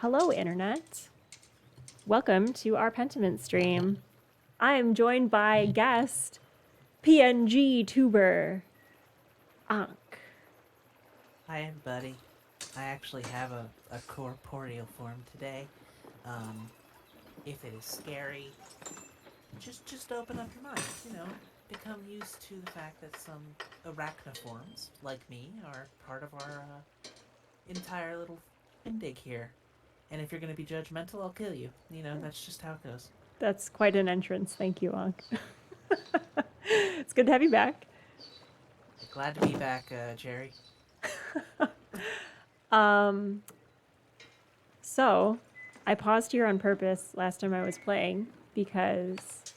Hello, Internet. Welcome to our Pentiment stream. I am joined by guest PNG tuber Ankh. Hi, everybody. I actually have a corporeal form today. If it is scary, just open up your mind. Become used to the fact that some arachniforms, like me, are part of our entire little shindig here. And if you're going to be judgmental, I'll kill you. That's just how it goes. That's quite an entrance. Thank you, Ankh. It's good to have you back. Glad to be back, Jerry. So I paused here on purpose last time I was playing because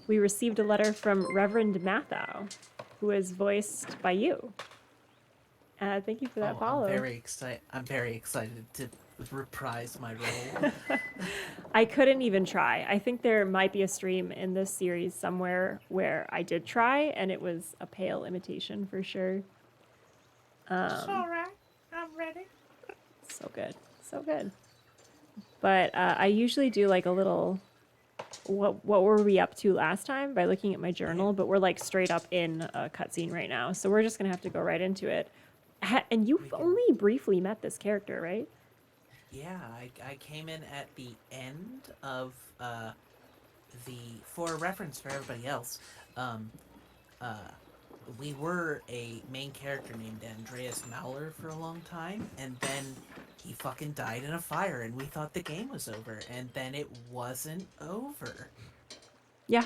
we received a letter from Reverend Mathieu, who is voiced by you. Thank you for that follow. I'm very excited to reprise my role. I couldn't even try. I think there might be a stream in this series somewhere where I did try, and it was a pale imitation for sure. It's all right. I'm ready. So good. So good. But I usually do like a little, what were we up to last time by looking at my journal, but we're like straight up in a cutscene right now. So we're just going to have to go right into it. And you've only briefly met this character, right? Yeah, I came in at the end of for reference for everybody else, we were a main character named Andreas Mauler for a long time, and then he fucking died in a fire, and we thought the game was over, and then it wasn't over. Yeah,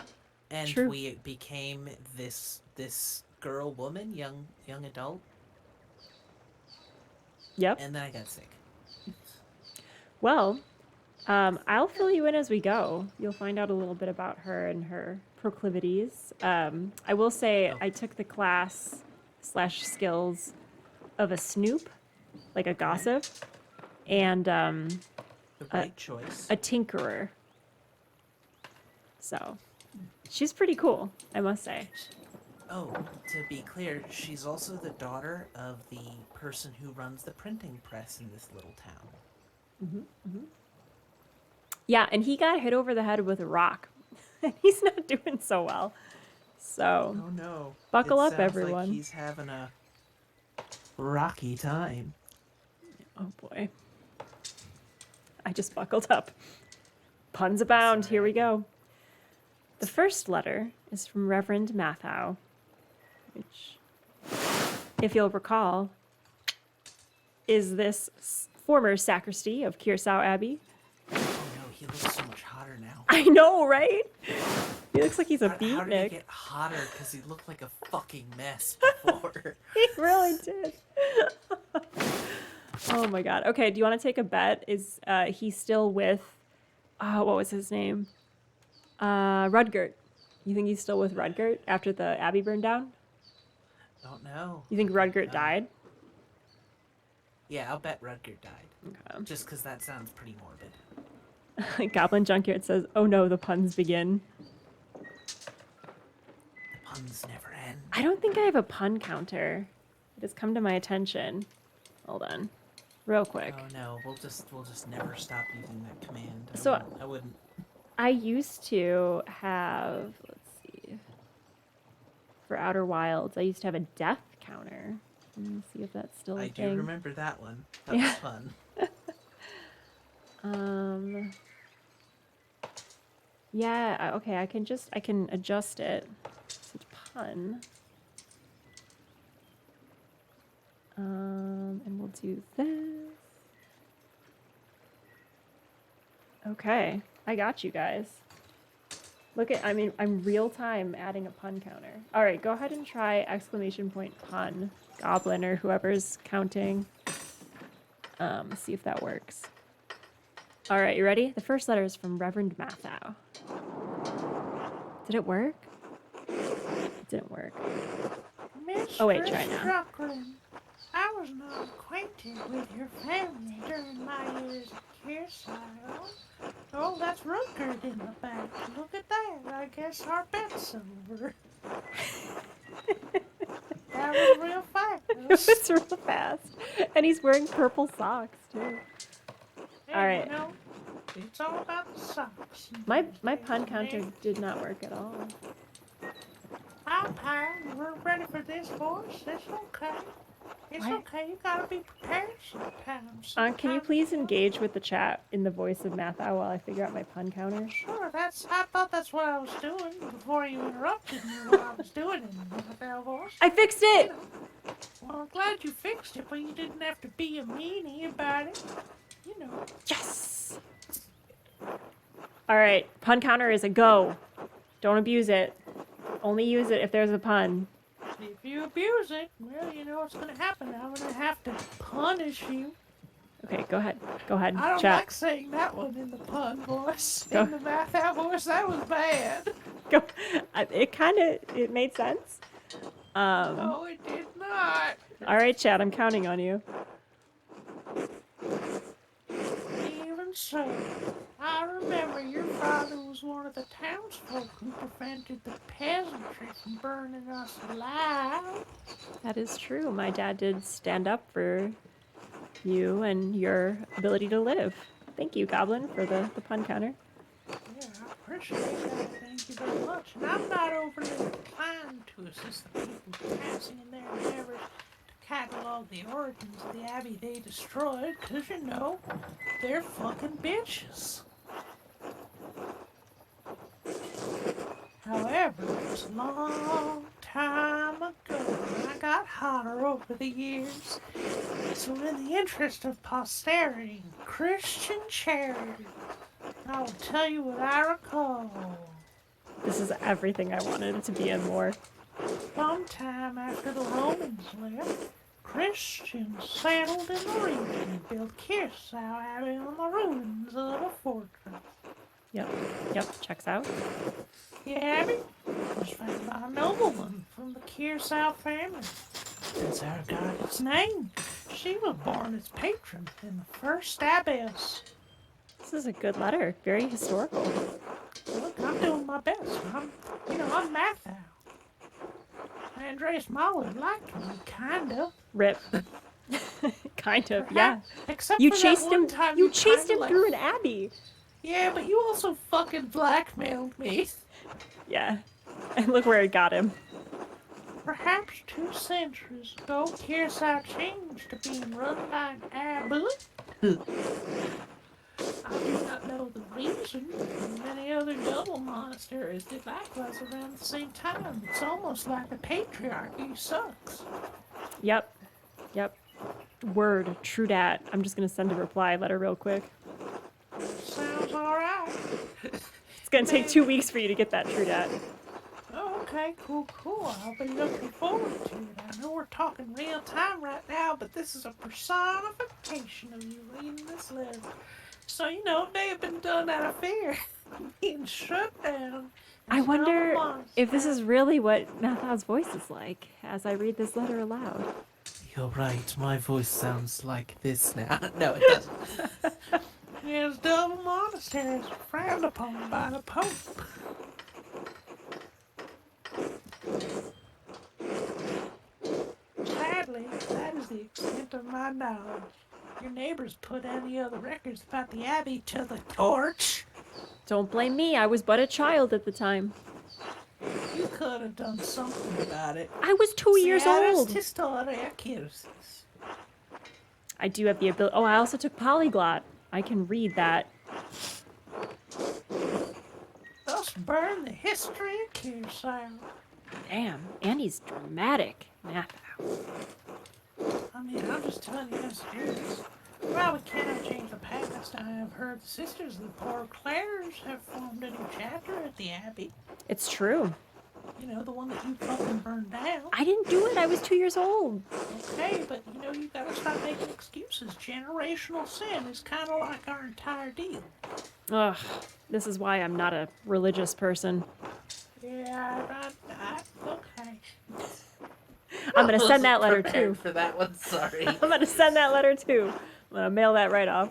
and true. We became this woman, young adult. Yep. And then I got sick. Well, I'll fill you in as we go. You'll find out a little bit about her and her proclivities. I will say I took the class / skills of a snoop, like a gossip, and the right choice. A tinkerer. So she's pretty cool, I must say. Oh, to be clear, she's also the daughter of the person who runs the printing press in this little town. Mm-hmm, mm-hmm. Yeah, and he got hit over the head with a rock. And he's not doing so well. So, oh no. Buckle up, everyone. Like he's having a rocky time. Oh boy. I just buckled up. Puns abound. Here we go. The first letter is from Reverend Mathieu, which, if you'll recall, is this former sacristy of Kirsau Abbey. Oh no, he looks so much hotter now. I know, right? He looks like he's a beatnik. How did he get hotter? Because he looked like a fucking mess before. He really did. Oh my god. Okay, do you want to take a bet? Is he still with, what was his name? Rudgert. You think he's still with Rudgert after the abbey burned down? Don't know. You think Rudgert died? Yeah, I'll bet Rudgert died. Okay. Just because that sounds pretty morbid. Goblin Junkyard says, oh no, the puns begin. The puns never end. I don't think I have a pun counter. It has come to my attention. Hold on. Real quick. Oh no, we'll just never stop using that command. I wouldn't. I used to have, let's see, for Outer Wilds, I used to have a death counter. Let me see if that's still a thing. I do remember that one. That was fun. Yeah, okay, I can adjust it. It's a pun. And we'll do this. Okay, I got you guys. I'm real time adding a pun counter. All right, go ahead and try ! Pun, Goblin or whoever's counting. See if that works. All right, you ready? The first letter is from Reverend Mathieu. Did it work? It didn't work. Oh wait, try now. I was not acquainted with your family during my years at Kirsau. Oh, that's Rutgerd in the back. Look at that. I guess our bet's over. That was real fast. It was real fast. And he's wearing purple socks, too. Hey, All right. You know, it's all about the socks. My pun counter did not work at all. I'm tired. You weren't ready for this voice. It's okay. It's Why- okay. You gotta be prepared sometimes. Can you please engage with the chat in the voice of Mathieu while I figure out my pun counter? Sure, I thought that's what I was doing before you interrupted me while I was doing it in my voice. I fixed it! Well, I'm glad you fixed it, but you didn't have to be a meanie about it. You know. Yes! Alright, pun counter is a go. Don't abuse it. Only use it if there's a pun. If you abuse it, well, you know what's gonna happen. I'm gonna have to punish you. Okay, go ahead. Go ahead. I don't Chat. like saying that one in the pun voice. Go. In the math out voice, that was bad. Go. It made sense. No, it did not. Alright, chat, I'm counting on you. Even so, I remember your father was one of the townsfolk who prevented the peasantry from burning us alive. That is true. My dad did stand up for you and your ability to live. Thank you, Goblin, for the pun counter. Yeah, I appreciate that. Thank you very much. And I'm not overly inclined to assist the people passing in their endeavors to catalog the origins of the abbey they destroyed, because, you know, they're fucking bitches. However, it was a long time ago, and I got hotter over the years. So in the interest of posterity and Christian charity, I will tell you what I recall. This is everything I wanted it to be and more. Sometime after the Romans left, Christians settled in the region and built Gnaziu Abbey on the ruins of a fortress. Yep, checks out. The abbey was founded by a nobleman from the Gnaziu family. That's how it got its name. She was born as patron and the first abbess. This is a good letter. Very historical. Look, I'm doing my best. I'm Mathieu. Andreas Mahler liked me, kinda. Rip. Kind of, yeah. Except You for that chased one him. time You chased kinda him through an abbey. Yeah, but you also fucking blackmailed me. Yeah. And look where it got him. Perhaps 2 centuries ago, Gnaziu changed to being run by an abbot. I do not know the reason. Many other double monasteries did likewise around the same time. It's almost like the patriarchy sucks. Yep. Word. True dat. I'm just gonna send a reply letter real quick. Sounds alright. It's gonna take 2 weeks for you to get that true dat. Oh, okay, cool. I'll be looking forward to it. I know we're talking real time right now, but this is a personification of you reading this letter. So, you know, it may have been done out of fear. Being shut down. I wonder if this is really what Mathieu's voice is like as I read this letter aloud. You're right, my voice sounds like this now. No, it doesn't. Yes, double monasteries are frowned upon by the Pope. Sadly, that is the extent of my knowledge. Your neighbors put any other records about the Abbey to the torch. Don't blame me. I was but a child at the time. You could have done something about it. I was 2 years old. Historia cursus. I do have the ability. Oh, I also took polyglot. I can read that. Thus burn the history of Gnaziu. Damn, Annie's dramatic. Mathieu. I mean, I'm just telling you as it is. Well, we cannot change the past. I have heard the sisters of the poor Clares have formed a new chapter at the Abbey. It's true. You know, the one that you fucking burned down. I didn't do it. I was 2 years old. Okay, but you know, you gotta stop making excuses. Generational sin is kind of like our entire deal. Ugh. This is why I'm not a religious person. Yeah, okay. I'm gonna send that letter Prepared too. for that one, sorry. I'm gonna send that letter too. I'm gonna mail that right off.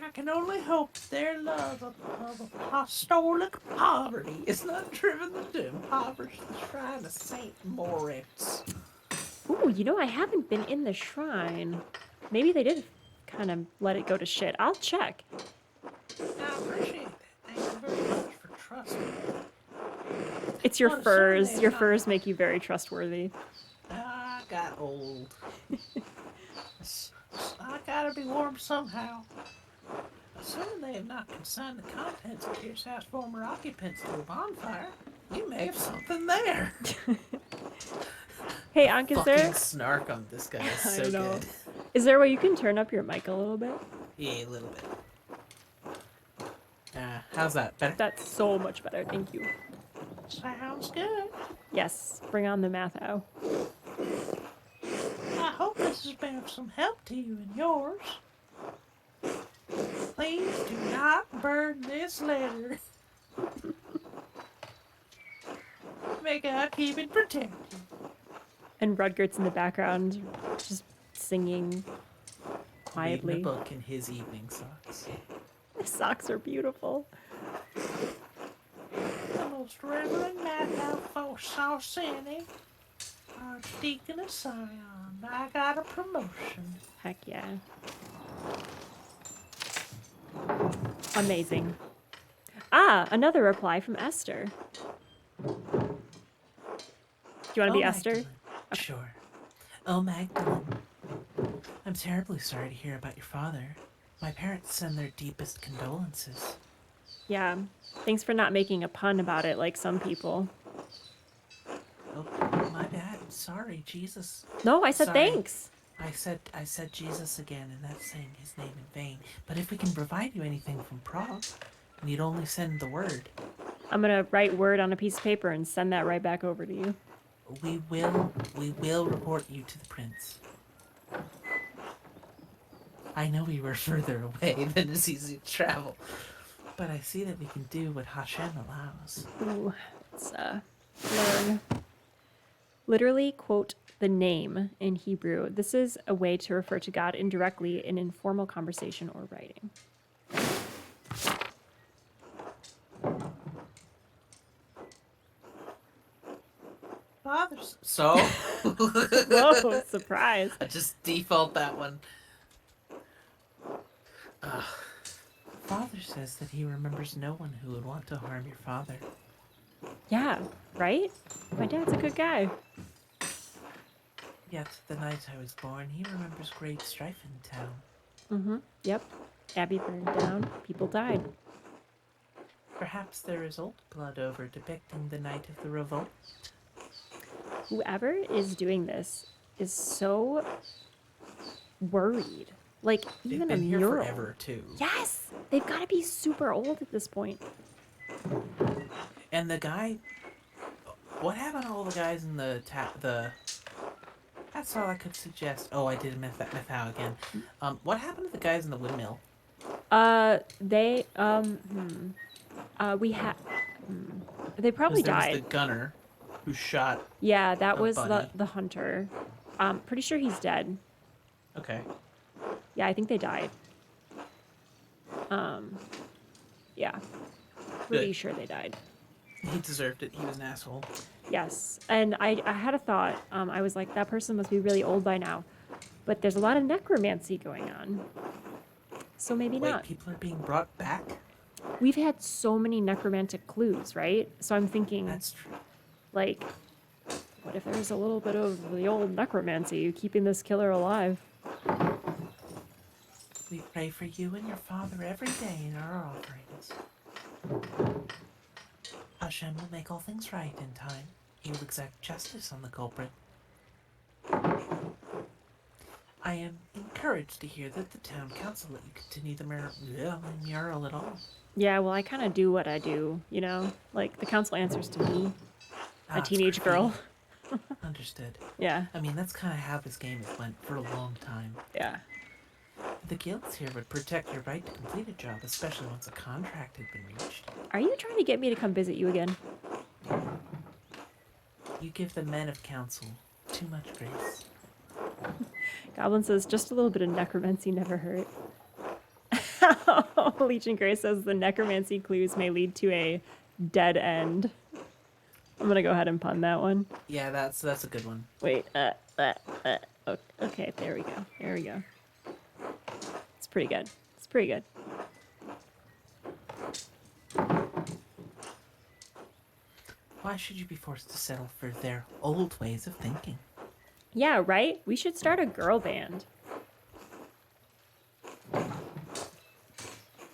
I can only hope their love of apostolic poverty is not driven them to impoverish the shrine of Saint Moritz. Ooh, you know, I haven't been in the shrine. Maybe they did kind of let it go to shit. I'll check. I appreciate that. Thank you very much for trusting me. It's your Well, furs. certainly Your not. furs make you very trustworthy. I got old. I gotta be warm somehow. Assuming they have not consigned the contents of Pierce's house former occupants to a bonfire, you may have something there. Hey, Ankh, is Fucking there? snark on this guy is I so know. good. Is there a way you can turn up your mic a little bit? Yeah, a little bit. How's that? Better? That's so much better. Thank you. Sounds good. Yes, bring on the Mathieu. I hope this has been of some help to you and yours. Please do not burn this letter. May God keep it protected. And Rudgert's in the background, just singing Reading quietly. a book in his evening socks. The socks are beautiful. The most Reverend Mathieu Saucini, Archdeacon of Sion. I got a promotion. Heck yeah. Amazing. Ah, another reply from Esther. Do you want to be Esther? Magdalene. Sure. Oh, Magdalene. I'm terribly sorry to hear about your father. My parents send their deepest condolences. Yeah. Thanks for not making a pun about it like some people. Oh, my bad. Sorry, Jesus. No, I said Sorry. thanks. I said Jesus again, and that's saying his name in vain. But if we can provide you anything from Prague, you'd only send the word. I'm going to write word on a piece of paper and send that right back over to you. We will report you to the prince. I know we were further away than is easy to travel, but I see that we can do what Hashem allows. Ooh, let's learn. Literally quote the name in Hebrew. This is a way to refer to God indirectly in informal conversation or writing. Father's So, Whoa, surprise. I just default that one. Father says that he remembers no one who would want to harm your father. Yeah, right? My dad's a good guy. Yet, the night I was born, he remembers great strife in town. Mm-hmm. Yep. Abbey burned down. People died. Perhaps there is old blood over depicting the night of the revolt. Whoever is doing this is so worried. Like, They've even been a here mural. forever, too. Yes! They've got to be super old at this point. And the guy... What happened to all the guys in the... That's all I could suggest. Oh, I did Mathieu again. What happened to the guys in the windmill? They probably There was died. the gunner who shot... Yeah, that a was buddy. the hunter. Pretty sure he's dead. Okay. Yeah, I think they died. Yeah. Pretty Good. sure they died. He deserved it. He was an asshole. Yes. And I had a thought. I was like, that person must be really old by now. But there's a lot of necromancy going on. So maybe Wait, not. people are being brought back? We've had so many necromantic clues, right? So I'm thinking, That's true. like, what if there's a little bit of the old necromancy keeping this killer alive? We pray for you and your father every day in our offerings. Hashem will make all things right in time. He will exact justice on the culprit. I am encouraged to hear that the town council let you continue the mural at all. Yeah, well, I kind of do what I do, you know? Like, the council answers to me, a it's teenage girl. graffiti. Understood. Yeah, I mean, that's kind of how this game has went for a long time. yeah. The guilds here would protect your right to complete a job, especially once a contract had been reached. Are you trying to get me to come visit you again? You give the men of council too much grace. Goblin says, just a little bit of necromancy never hurt. Legion Grace says, the necromancy clues may lead to a dead end. I'm gonna go ahead and pun that one. Yeah, that's a good one. Wait, okay, there we go. There we go. pretty good. It's pretty good. Why should you be forced to settle for their old ways of thinking? Yeah, right? We should start a girl band.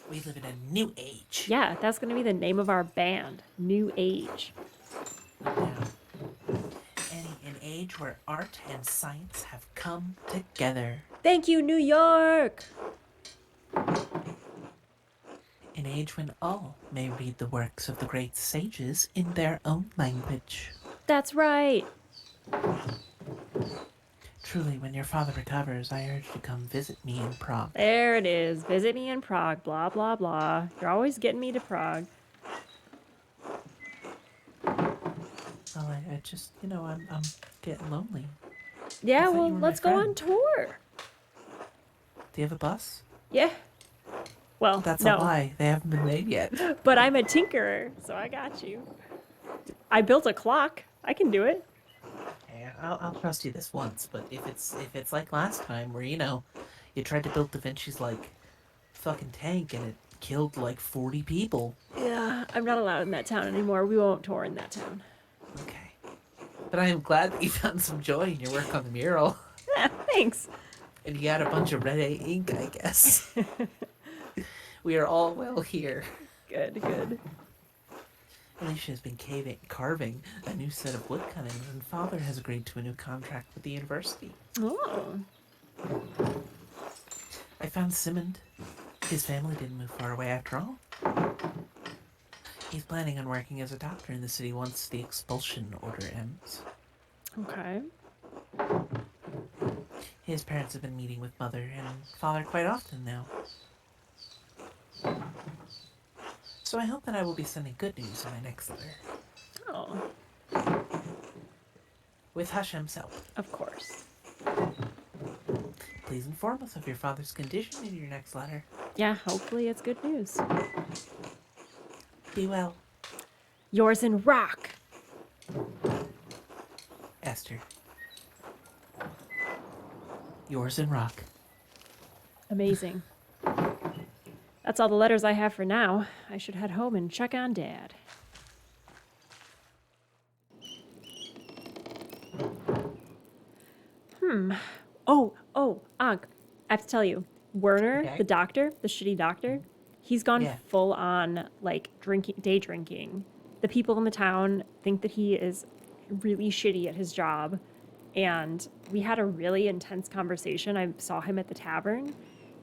We live in a new age. Yeah, that's going to be the name of our band. New Age. Now, an age where art and science have come together. Thank you, New York! An age when all may read the works of the great sages in their own language. That's right. Truly, when your father recovers, I urge you to come visit me in Prague. There it is. Visit me in Prague. Blah, blah, blah. You're always getting me to Prague. Well, I just, I'm getting lonely. Yeah, thought well, you were my let's go on friend. tour. Do you have a bus? Yeah. Well, That's no. a lie. They haven't been made yet. But I'm a tinkerer, so I got you. I built a clock. I can do it. Hey, I'll trust you this once, but if it's like last time where, you tried to build Da Vinci's, fucking tank and it killed, 40 people. Yeah, I'm not allowed in that town anymore. We won't tour in that town. Okay. But I am glad that you found some joy in your work on the mural. Yeah, thanks. And you got a bunch of red ink, I guess. We are all well here. Good, good. Alicia has been carving a new set of wood cuttings, and Father has agreed to a new contract with the university. Oh. I found Simond. His family didn't move far away after all. He's planning on working as a doctor in the city once the expulsion order ends. Okay. His parents have been meeting with Mother and Father quite often now. So I hope that I will be sending good news in my next letter. Oh, With Hashem's help. of course. Please inform us of your father's condition in your next letter. Yeah, hopefully it's good news. Be well, Yours in rock. Esther. Yours in rock. Amazing. That's all the letters I have for now. I should head home and check on Dad. Oh, Ankh, I have to tell you, Werner, Okay. the doctor, the shitty doctor, he's gone Yeah. full on, day drinking. The people in the town think that he is really shitty at his job. And we had a really intense conversation. I saw him at the tavern,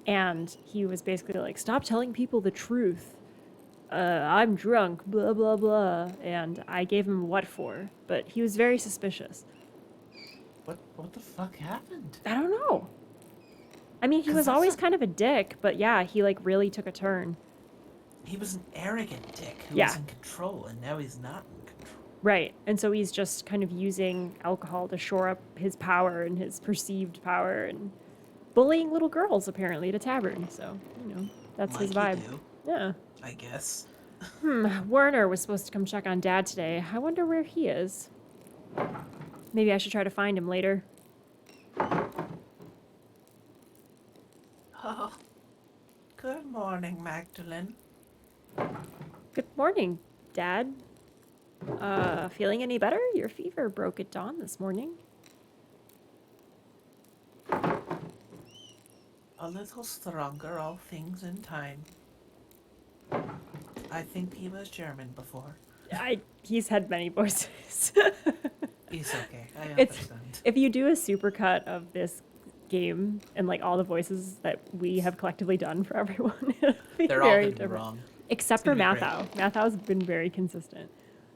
and he was basically like, stop telling people the truth. I'm drunk, blah, blah, blah. And I gave him what for, but he was very suspicious. What the fuck happened? I don't know. I mean, he 'Cause was that's always not- kind of a dick, but yeah, he really took a turn. He was an arrogant dick who Yeah. was in control, and now he's not in control. Right. And so he's just kind of using alcohol to shore up his power and his perceived power and bullying little girls apparently at a tavern. So, that's his Like vibe. you do, Yeah. I guess. Werner was supposed to come check on Dad today. I wonder where he is. Maybe I should try to find him later. Oh, good morning, Magdalene. Good morning, Dad. Feeling any better? Your fever broke at dawn this morning. A little stronger, all things in time. I think he was German before. He's had many voices. He's okay. I It's- understand. If you do a supercut of this game and all the voices that we have collectively done for everyone, it'll be They're all very gonna be different. wrong. Except for gonna be great. Mathau. Mathau's been very consistent.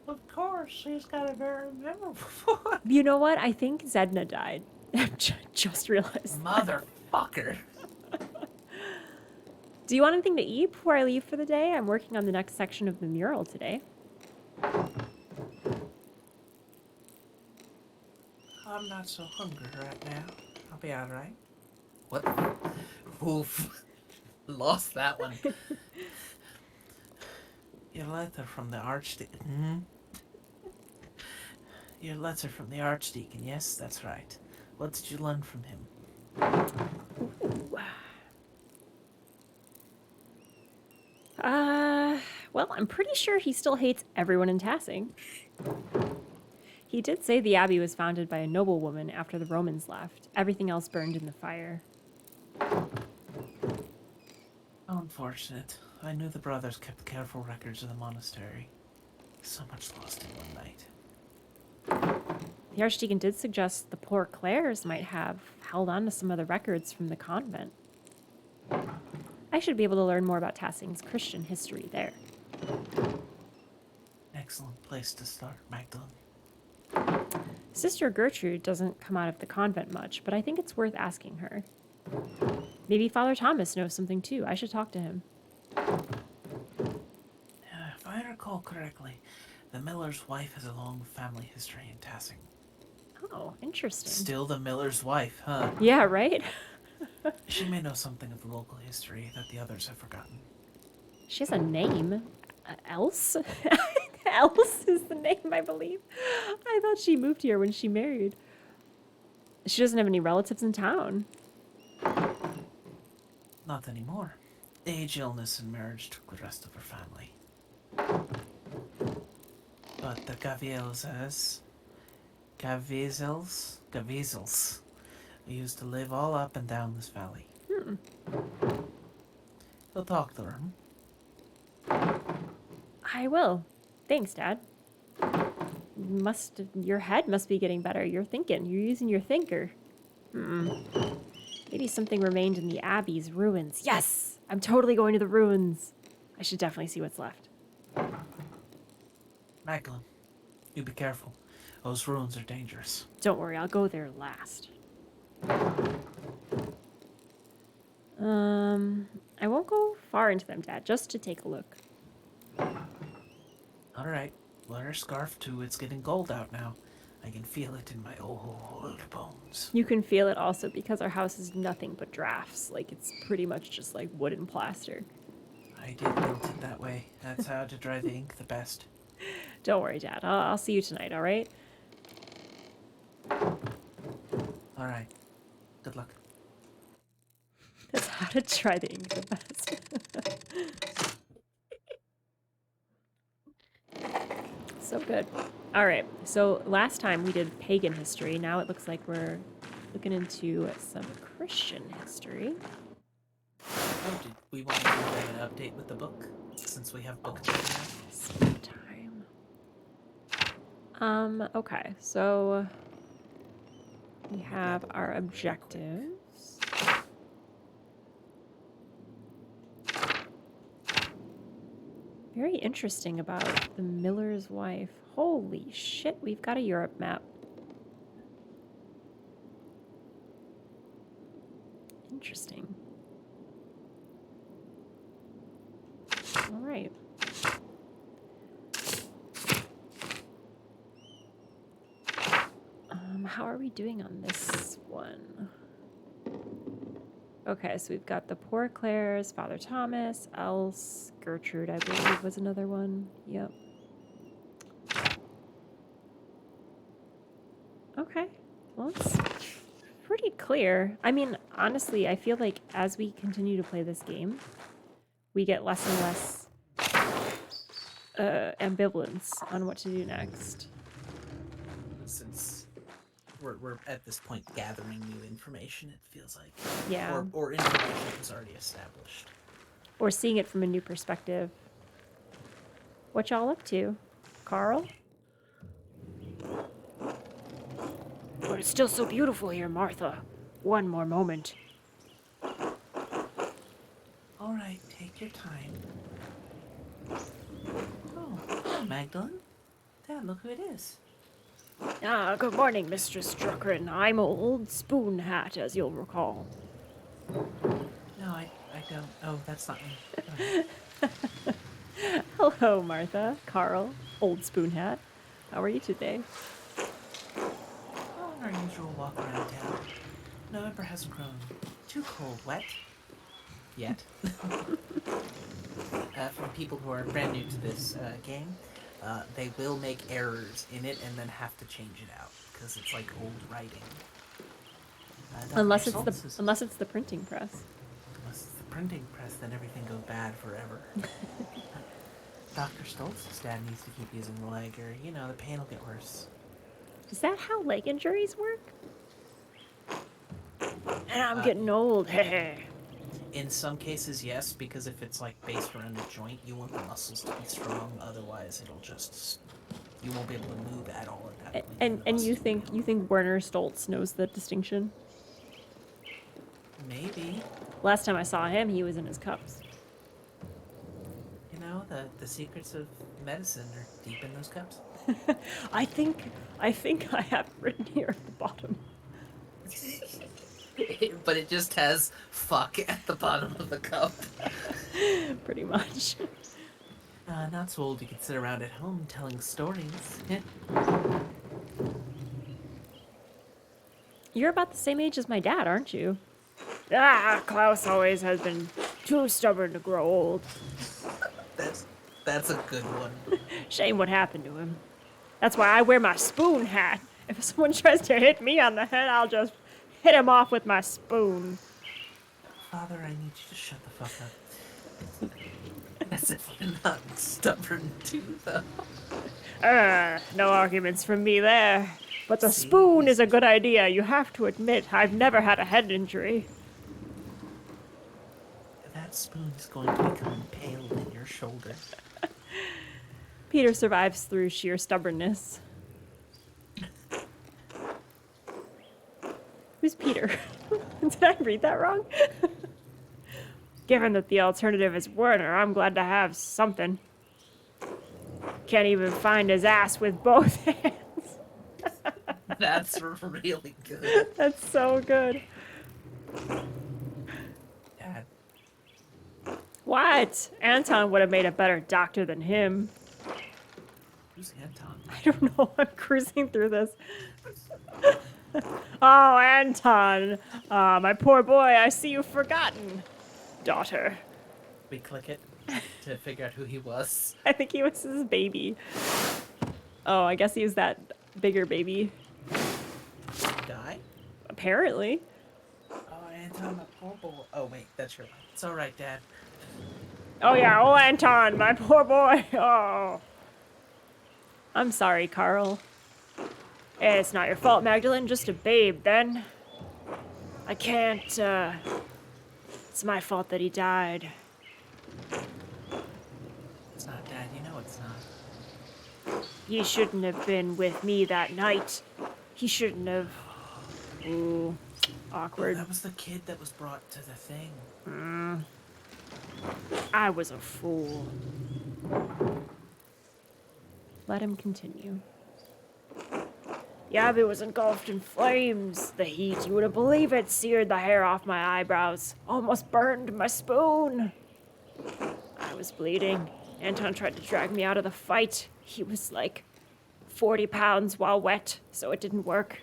Of course, he's got a very memorable voice. You know what? I think Zedna died. I just realized. Motherfucker. Do you want anything to eat before I leave for the day? I'm working on the next section of the mural today. I'm not so hungry right now. I'll be alright. What? Oof. Lost that one. Your letter from the Archdeacon. Your letter from the Archdeacon. Yes, that's right. What did you learn from him? I'm pretty sure he still hates everyone in Tassing. He did say the abbey was founded by a noblewoman after the Romans left. Everything else burned in the fire. How unfortunate. I knew the brothers kept careful records of the monastery. So much lost in one night. The Archdeacon did suggest the poor Clares might have held on to some of the records from the convent. I should be able to learn more about Tassing's Christian history there. Excellent place to start, Magdalene. Sister Gertrude doesn't come out of the convent much, but I think it's worth asking her. Maybe Father Thomas knows something too. I should talk to him. If I recall correctly, the miller's wife has a long family history in Tassing. Oh, interesting. Still the miller's wife, huh? Yeah, right? She may know something of the local history that the others have forgotten. She has a name. Else? Else is the name, I believe. I thought she moved here when she married. She doesn't have any relatives in town. Not anymore. Age, illness, and marriage took the rest of her family. But the Gavizels, used to live all up and down this valley. We'll talk to them. I will. Thanks, Dad. Your head must be getting better. You're thinking. You're using your thinker. Maybe something remained in the Abbey's ruins. Yes! I'm totally going to the ruins. I should definitely see what's left. Magdalene, you be careful. Those ruins are dangerous. Don't worry, I'll go there last. I won't go far into them, Dad, just to take a look. All right, wear a scarf too. It's getting cold out now. I can feel it in my old bones. You can feel it also because our house is nothing but drafts. Like, it's pretty much just like wood and plaster. I did build it that way. That's how to dry the ink the best. Don't worry, Dad. I'll see you tonight, all right? All right. Good luck. That's how to try the ink the best. So good. All right. So last time we did pagan history. Now it looks like we're looking into some Christian history. Oh, did we want to do an update with the book? Since we have book time now? Sometime. Okay. So we have our objectives. Very interesting about the miller's wife. Holy shit, we've got a Europe map. Interesting. All right. How are we doing on this one? Okay, so we've got the poor Clares, Father Thomas, Else, Gertrude, I believe was another one. Yep. Okay, well, it's pretty clear. I mean, honestly, I feel like as we continue to play this game, we get less and less ambivalence on what to do next. Since we're at this point gathering new information, it feels like. Yeah. Or information that's already established. Or seeing it from a new perspective. What y'all up to? Carl? But it's still so beautiful here, Martha. One more moment. All right, take your time. Oh, hello, Magdalene. Dad, look who it is. Ah, good morning, Mistress Druckrin. I'm Old Spoon Hat, as you'll recall. No, I don't. Oh, that's not me. Hello, Martha. Carl. Old Spoon Hat. How are you today? Oh, our usual walk around town. November hasn't grown too cold wet. Yet. For people who are brand new to this game, they will make errors in it and then have to change it out because it's like old writing. Unless it's the printing press. Unless it's the printing press, then everything goes bad forever. Dr. Stoltz's dad needs to keep using the leg, or, you know, the pain will get worse. Is that how leg injuries work? And I'm getting old. In some cases, yes, because if it's like based around a joint, you want the muscles to be strong. Otherwise, it'll just you won't be able to move at all at that point. And you think Werner Stoltz knows the distinction? Maybe. Last time I saw him, he was in his cups. You know, the secrets of medicine are deep in those cups. I think I have it written here at the bottom. But it just has fuck at the bottom of the cup. Pretty much. Not so old you can sit around at home telling stories. You're about the same age as my dad, aren't you? Ah, Claus always has been too stubborn to grow old. That's a good one. Shame what happened to him. That's why I wear my spoon hat. If someone tries to hit me on the head, I'll just hit him off with my spoon. Father, I need you to shut the fuck up. As if I'm not stubborn too, though. No arguments from me there. But the See? spoon is a good idea. You have to admit, I've never had a head injury. That spoon is going to become impaled in your shoulder. Peter survives through sheer stubbornness. Who's Peter? Did I read that wrong? Given that the alternative is Werner, I'm glad to have something. Can't even find his ass with both hands. That's really good. That's so good. Dad, What? Anton would have made a better doctor than him. who's Anton? I don't know. I'm cruising through this. Oh, Anton. My poor boy, I see you've forgotten. Daughter. We click it to figure out who he was. I think he was his baby. Oh, I guess he was that bigger baby. Die? Apparently. Oh, Anton, my poor boy. Oh, wait, that's your line. It's alright, Dad. Oh, yeah. Oh, Anton, my poor boy. Oh. I'm sorry, Carl. It's not your fault, Magdalene. Just a babe, then. I can't, It's my fault that he died. It's not, Dad. You know it's not. He shouldn't have been with me that night. He shouldn't have. Ooh, awkward. That was the kid that was brought to the thing. I was a fool. Let him continue. The abbey was engulfed in flames. The heat, you wouldn't believe it, seared the hair off my eyebrows. Almost burned my spoon. I was bleeding. Anton tried to drag me out of the fight. He was like 40 pounds while wet, so it didn't work.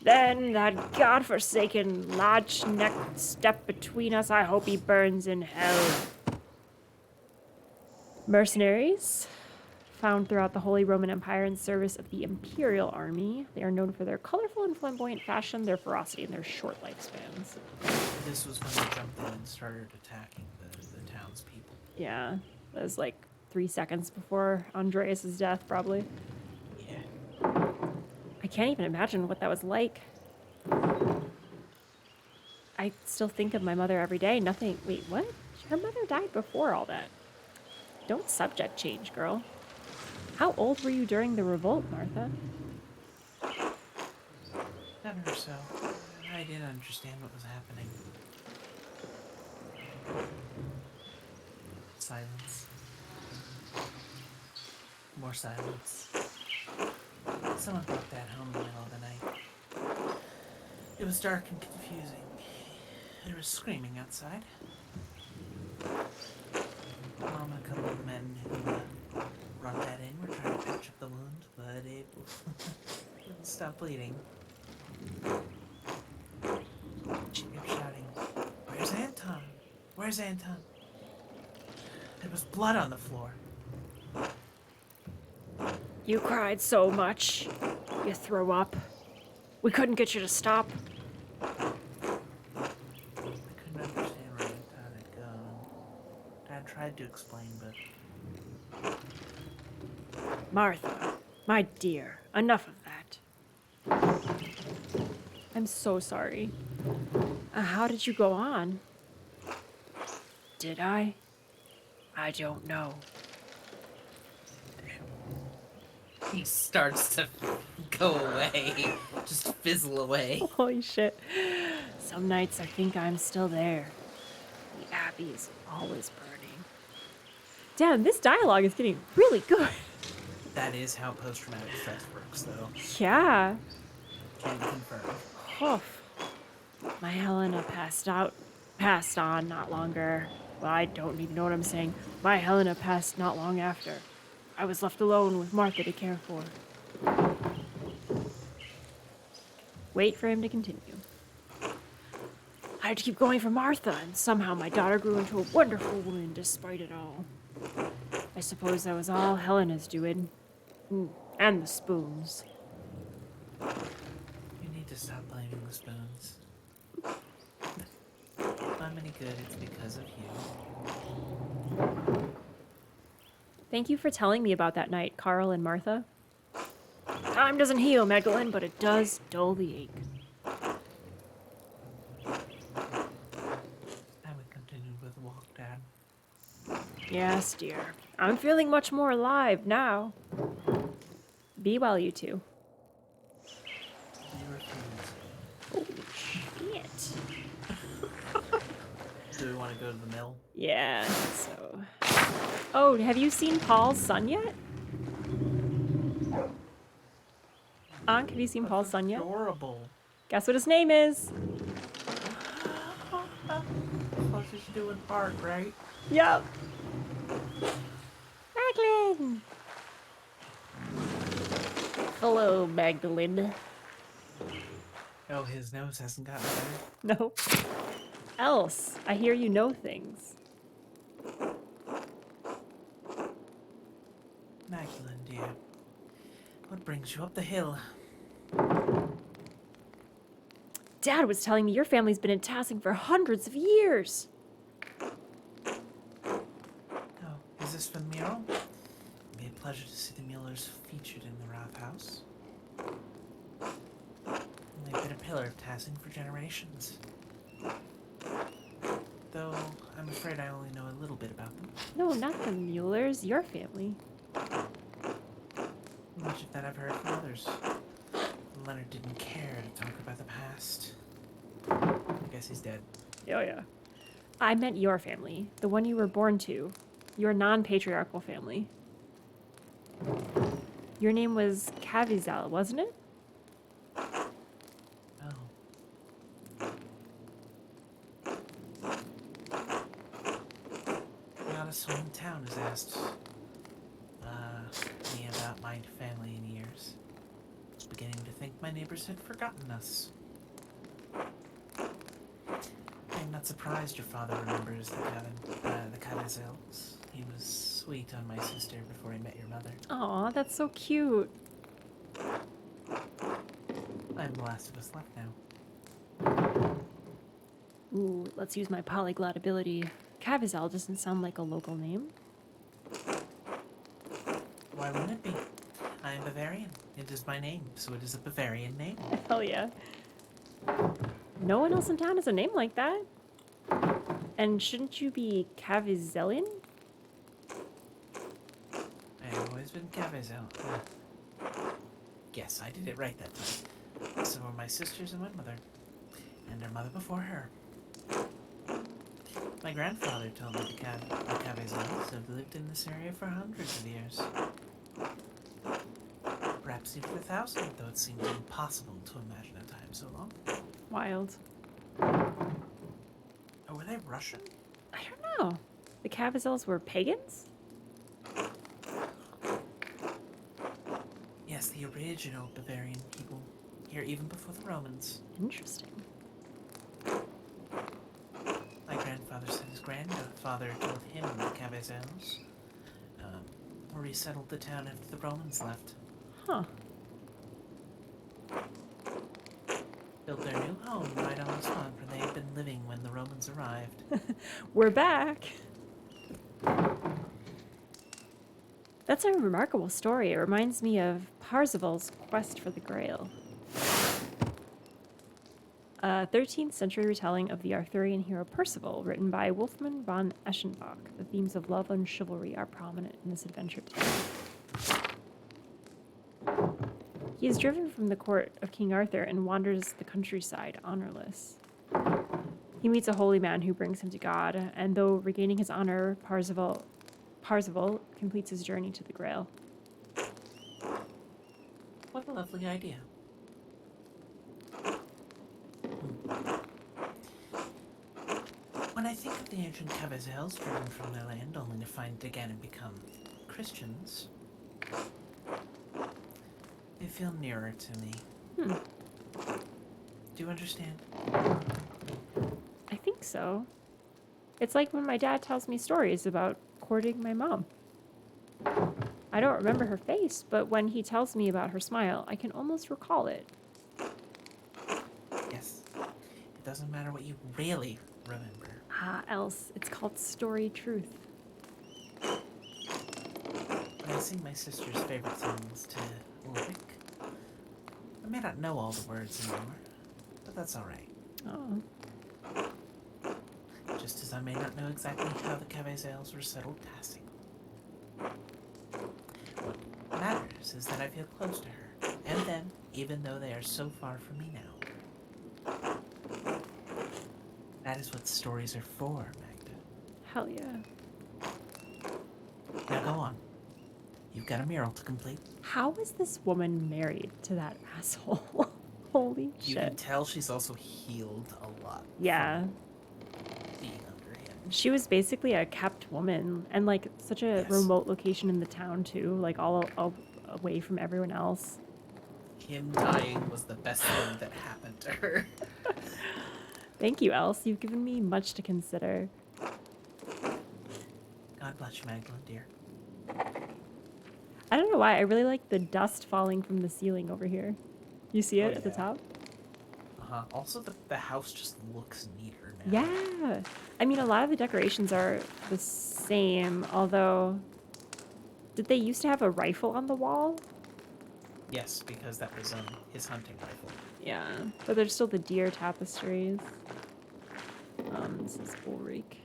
Then that godforsaken large-neck stepped between us. I hope he burns in hell. Mercenaries, found throughout the Holy Roman Empire in service of the Imperial Army. They are known for their colorful and flamboyant fashion, their ferocity, and their short lifespans. This was when they jumped in and started attacking the townspeople. Yeah, that was like 3 seconds before Andreas' death, probably. Yeah. I can't even imagine what that was like. I still think of my mother every day. Nothing. Wait, what? Her mother died before all that. Don't subject change, girl. How old were you during the revolt, Martha? 7 or so. I didn't understand what was happening. Silence. More silence. Someone brought Dad home in the middle of the night. It was dark and confusing. There was screaming outside. Mom and a couple of men who brought Dad in were trying to patch up the wound, but it wouldn't stop bleeding. She kept shouting, "Where's Anton? Where's Anton?" There was blood on the floor. You cried so much. You threw up. We couldn't get you to stop. I couldn't understand where Anton had gone. Dad tried to explain, but Martha, my dear, enough of that. I'm so sorry. How did you go on? Did I? I don't know. He starts to go away, just fizzle away. Holy shit. Some nights I think I'm still there. The abbey is always burning. Damn, this dialogue is getting really good. That is how post-traumatic stress works, though. Yeah. Can confirm. Oof. My Helena passed on not longer. Well, I don't even know what I'm saying. My Helena passed not long after. I was left alone with Martha to care for. Wait for him to continue. I had to keep going for Martha, and somehow my daughter grew into a wonderful woman despite it all. I suppose that was all Helena's doing. And the spoons. You need to stop blaming the spoons. If I'm any good, it's because of you. Thank you for telling me about that night, Carl and Martha. Time doesn't heal, Magdalene, but it does dull the ache. I would continue with the walk, Dad. Yes, dear. I'm feeling much more alive now. Be well, you two. You refuse. Holy shit. Do we want to go to the mill? Yeah, I think so. Oh, have you seen Paul's son yet? Ankh, have you seen Paul's son yet? Adorable. Guess what his name is? Closest doing part, right? Yep. Magdalene. Hello, Magdalene. Oh, his nose hasn't gotten better. No. Else, I hear you know things. Magdalene, dear. What brings you up the hill? Dad was telling me your family's been in Tassing for hundreds of years. Oh, is this for the mural? It'd be a pleasure to see the Muellers featured in the Rath House. They've been a pillar of Tassing for generations. Though, I'm afraid I only know a little bit about them. No, not the Muellers, your family. Much of that I've heard from others. Leonard didn't care to talk about the past. I guess he's dead. Oh, yeah. I meant your family, the one you were born to. Your non-patriarchal family. Your name was Caviezel, wasn't it? Oh. Not a soul in town has asked me about my family in years. I was beginning to think my neighbors had forgotten us. I'm not surprised your father remembers the Cavazels. He was sweet on my sister before he met your mother. Aw, that's so cute. I'm the last of us left now. Ooh, let's use my polyglot ability. Caviezel doesn't sound like a local name. Why wouldn't it be? I am Bavarian. It is my name, so it is a Bavarian name. Hell yeah. No one else in town has a name like that. And shouldn't you be Caviezellian? I have always been Cavazel. Yes, I did it right that time. So were my sisters and my mother. And their mother before her. My grandfather told me the Cavazels have lived in this area for hundreds of years. Perhaps even 1,000, though it seems impossible to imagine a time so long. Wild. Oh, were they Russian? I don't know. The Cavazels were pagans? Yes, the original Bavarian people. Here even before the Romans. Interesting. My grandfather said his grandfather told him the Cavazels resettled the town after the Romans left. Huh. Built their new home right on the spot where they had been living when the Romans arrived. We're back. That's a remarkable story. It reminds me of Parzival's quest for the Grail. A 13th century retelling of the Arthurian hero Percival, written by Wolfgang von Eschenbach. The themes of love and chivalry are prominent in this adventure tale. He is driven from the court of King Arthur and wanders the countryside honorless. He meets a holy man who brings him to God, and though regaining his honor, Parzival completes his journey to the Grail. What a lovely idea. When I think of the ancient Cavazels driven from their land only to find it again and become Christians, they feel nearer to me. Do you understand? I think so. It's like when my dad tells me stories about courting my mom. I don't remember her face, but when he tells me about her smile, I can almost recall it. Yes. It doesn't matter what you really remember. Ah, else, it's called story truth. When I sing my sister's favorite songs to Ulrich, I may not know all the words anymore, but that's alright. Oh. Just as I may not know exactly how the Cavazels were settled passing. What matters is that I feel close to her, and them, even though they are so far from me now. That is what stories are for, Magda. Hell yeah. Now go on. You've got a mural to complete. How is this woman married to that asshole? Holy You can shit. tell she's also healed a lot. Yeah. From being under him. She was basically a kept woman, and like such a Yes. remote location in the town too, like all away from everyone else. Him dying was the best thing that happened to her. Thank you, Else. You've given me much to consider. God bless you, Magdalene, dear. I don't know why, I really like the dust falling from the ceiling over here. You see it Oh, at the yeah. top? Uh-huh. Also, the house just looks neater now. Yeah. I mean, a lot of the decorations are the same, although... Did they used to have a rifle on the wall? Yes, because that was his hunting rifle. Yeah. But there's still the deer tapestries. This is Ulrich.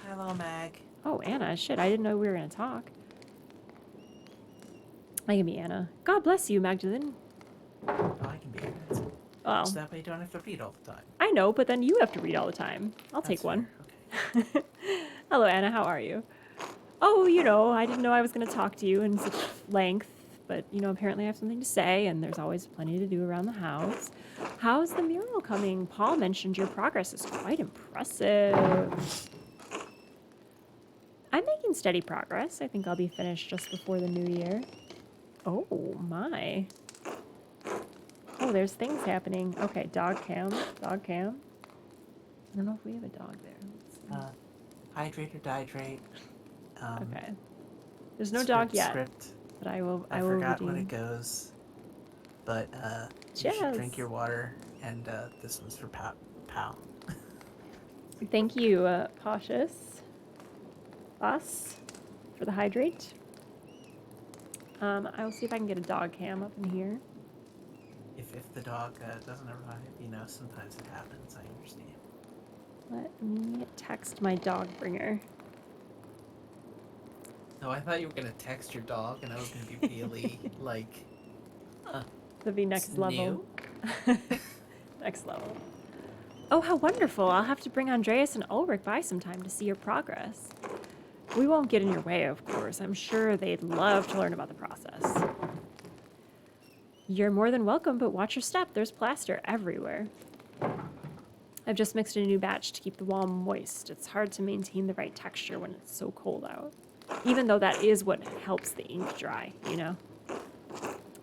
Hello, Mag. Oh, Anna. Shit, I didn't know we were going to talk. I can be Anna. God bless you, Magdalene. Oh, I can be here. Oh, So that way you don't have to read all the time. I know, but then you have to read all the time. I'll That's take one. fair. Okay. Hello, Anna. How are you? Oh, you know, I didn't know I was going to talk to you in such length, but, you know, apparently I have something to say, and there's always plenty to do around the house. How's the mural coming? Paul mentioned your progress is quite impressive. I'm making steady progress. I think I'll be finished just before the new year. Oh, my. Oh, there's things happening. Okay, dog cam. Dog cam. I don't know if we have a dog there. Let's see. Hydrate or dihydrate. Okay. There's no dog yet, Script. but I will forgot when redeem. it goes. But you should drink Cheers. your water, and this one's for Pal. Thank you, Cautious Us, for the hydrate. I will see if I can get a dog cam up in here. If the dog doesn't arrive, you know, sometimes it happens. I understand. Let me text my dog bringer. No, I thought you were gonna text your dog, and I was gonna be really like, That'd be next It's level. Next level. Oh, how wonderful. I'll have to bring Andreas and Ulrich by sometime to see your progress. We won't get in your way, of course. I'm sure they'd love to learn about the process. You're more than welcome, but watch your step. There's plaster everywhere. I've just mixed a new batch to keep the wall moist. It's hard to maintain the right texture when it's so cold out. Even though that is what helps the ink dry, you know?